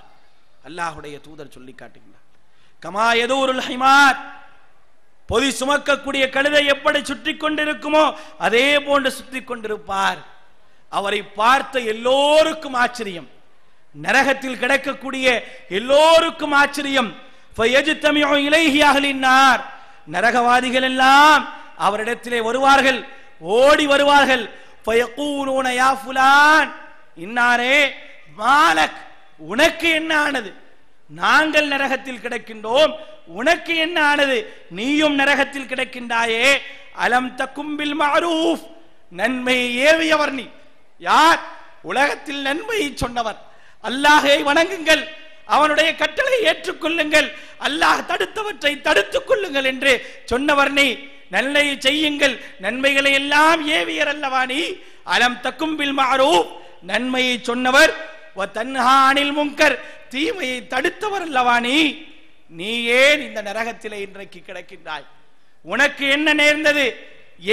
அல்லாஹ்வுடைய தூதர் சொல்லி காட்டுகிறார். கமா யதூருல் ஹிமார், பொதி சுமக்கக்கூடிய கழுதை எப்படி சுற்றி கொண்டிருக்குமோ அதே போன்று சுற்றி கொண்டிருப்பார். அவரை பார்த்த எல்லோருக்கும் ஆச்சரியம், நரகத்தில் கிடக்கக்கூடிய எல்லோருக்கும் ஆச்சரியம். நரகவாதிகள் எல்லாம் அவரிடத்திலே வருவார்கள், ஓடி வருவார்கள். இன்னாரே மாலக், உனக்கு என்ன ஆனது? நாங்கள் நரகத்தில் கிடக்கின்றோம், உனக்கு என்ன ஆனது? நீயும் நரகத்தில் கிடக்கின்றாயே. அலம் தகும்பில் மஅரூஃப், நன்மையை ஏவியவர் நீ. யார்? உலகத்தில் நன்மையை சொன்னவர். அல்லாஹை வணங்குங்கள், அவனுடைய கட்டளை ஏற்றுக்கொள்ளுங்கள், அல்லாஹ் தடுத்தவற்றை தடுத்துக் கொள்ளுங்கள் என்று சொன்னவர் நீ. நல்லை செய்யுங்கள், நன்மைகளை எல்லாம் ஏவியர் அல்லவா நீ. அலம் தகும்பில் மஅரூஃப், நன்மையை சொன்னவர். வ தன்ஹா அனில் முன்கர், தீமையை தடுத்தவர் அல்லவா நீ. நீ ஏன் இந்த நரகத்திலே இன்றைக்கு கிடக்கின்றாய்? உனக்கு என்ன நேர்ந்தது?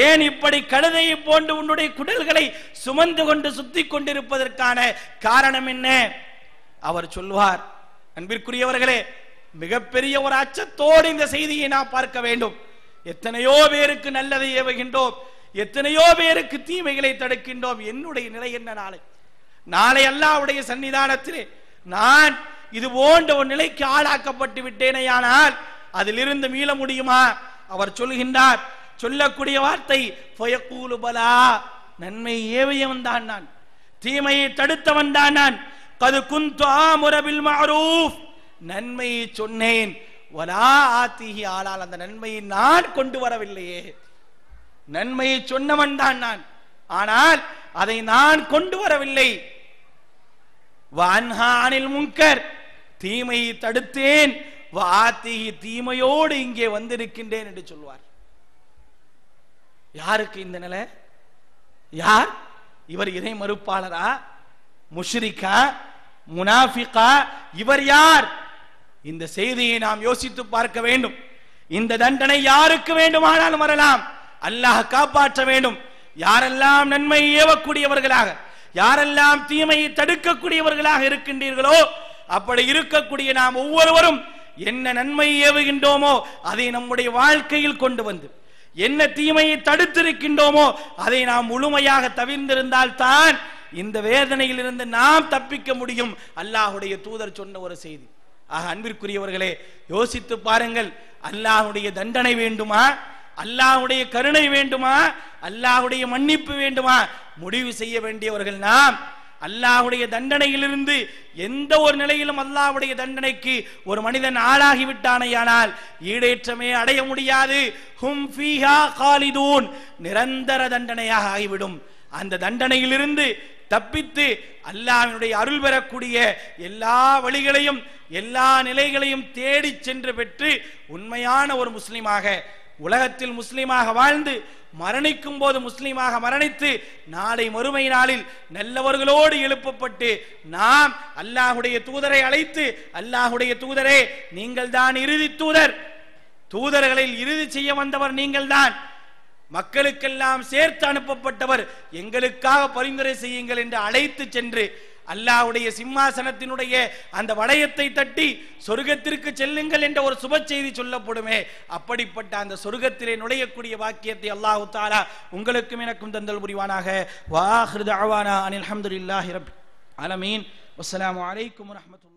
ஏன் இப்படி கழுதையை போன்று உன்னுடைய குடல்களை சுமந்து கொண்டு சுத்தி கொண்டிருப்பதற்கான காரணம் என்ன? அவர் சொல்வார், அன்பிற்குரியவர்களே, மிகப்பெரிய ஒரு அச்சத்தோடு இந்த செய்தியை நாம் பார்க்க வேண்டும். எத்தனையோ பேருக்கு நல்லதை ஏவுகின்றோம், எத்தனையோ பேருக்கு தீமைகளை தடுக்கின்றோம். என்னுடைய நிலை என்ன? நாளை அல்லாஹ்வுடைய சன்னிதானத்திலே நான் இது போன்ற ஒரு நிலைக்கு ஆளாக்கப்பட்டு விட்டேனேயானால் அதிலிருந்து மீள முடியுமா? அவர் சொல்கின்றார், சொல்லக்கூடிய வார்த்தை ஃபயகூலு பலா, நன்மை ஏவியவன் தான் நான், தீமையை தடுத்தவன் தான் நான். கது குந்து ஆமுர பில் மஅரூஃப், நன்மையை சொன்னேன். வலா ஆத்திஹி, ஆனால் அந்த நன்மையை நான் கொண்டு வரவில்லையே. நன்மையை சொன்னவன் தான் நான், ஆனால் அதை நான் கொண்டு வரவில்லை. வஅன்ஹா அனில் முன்கர், தீமையை தடுத்தேன். வஆத்திஹி, தீமையோடு இங்கே வந்திருக்கின்றேன் என்று சொல்வார். யாருக்கு இந்த நிலை? யார் இவர்? இறை மறுப்பாளரா? முஷ்ரிக்கா? முனாஃபிகா? இவர் யார்? இந்த செய்தியை நாம் யோசித்து பார்க்க வேண்டும். இந்த தண்டனை யாருக்கு வேண்டுமானாலும் வரலாம். அல்லாஹ் காப்பாற்ற வேண்டும். யாரெல்லாம் நன்மை ஏவக்கூடியவர்களாக, யாரெல்லாம் தீமையை தடுக்கக்கூடியவர்களாக இருக்கின்றீர்களோ, அப்படி இருக்கக்கூடிய நாம் ஒவ்வொருவரும் என்ன நன்மை ஏவுகின்றோமோ அதை நம்முடைய வாழ்க்கையில் கொண்டு வந்து, என்ன தீமையை தடுத்திருக்கின்றோமோ அதை நாம் முழுமையாக தவிர்ந்திருந்தால் தான் இந்த வேதனையில் இருந்து நாம் தப்பிக்க முடியும். அல்லாஹ்வுடைய தூதர் சொன்ன ஒரு செய்தி. ஆக அன்பிற்குரியவர்களே, யோசித்து பாருங்கள். அல்லாஹ்வுடைய தண்டனை வேண்டுமா? அல்லாஹ்வுடைய கருணை வேண்டுமா? அல்லாஹ்வுடைய மன்னிப்பு வேண்டுமா? முடிவு செய்ய வேண்டியவர்கள் நாம். அல்லாஹ்வுடைய தண்டனையிலிருந்து எந்த ஒரு நிலையிலும் அல்லாஹ்வுடைய தண்டனைக்கு ஒரு மனிதன் ஆளாகிவிட்டானையானால் ஈடேற்றமே அடைய முடியாது. ஹும் ஃபீஹா காலிதூன், நிரந்தர தண்டனையாக ஆகிவிடும். அந்த தண்டனையிலிருந்து தப்பித்து அல்லாஹ்வினுடைய அருள் பெறக்கூடிய எல்லா வழிகளையும் எல்லா நிலைகளையும் தேடி சென்று பெற்று உண்மையான ஒரு முஸ்லிமாக, உலகத்தில் முஸ்லிமாக வாழ்ந்து மரணிக்கும் போது முஸ்லிமாக மரணித்து நாளை மறுமை நாளில் நல்லவர்களோடு எழுப்பப்பட்டு நாம் அல்லாஹ்வுடைய தூதரை அழைத்து, அல்லாஹ்வுடைய தூதரே, நீங்கள் தான் இறுதி தூதர், தூதர்களில் இறுதி செய்ய வந்தவர் நீங்கள் தான், மக்களுக்கெல்லாம் சேர்த்து அனுப்பப்பட்டவர், எங்களுக்காக பரிந்துரை செய்யுங்கள் என்று அழைத்து சென்று அல்லாஹ்வுடைய சிம்மாசனத்தினுடைய அந்த வளையத்தை தட்டி சொர்க்கத்திற்கு செல்லுங்கள் என்ற ஒரு சுப செய்தி சொல்லப்படுமே, அப்படிப்பட்ட அந்த சொர்க்கத்திலே நுழையக்கூடிய வாக்கியத்தை அல்லாஹ் தஆலா உங்களுக்கும் எனக்கும் தந்தல் புரிவானாக. வ ஆகிரு தஅவானா அனில் ஹம்துலில்லாஹி ரப்பில் ஆலமீன். வஸ்ஸலாமு அலைக்கும் வரஹ்மத்துல்லாஹி.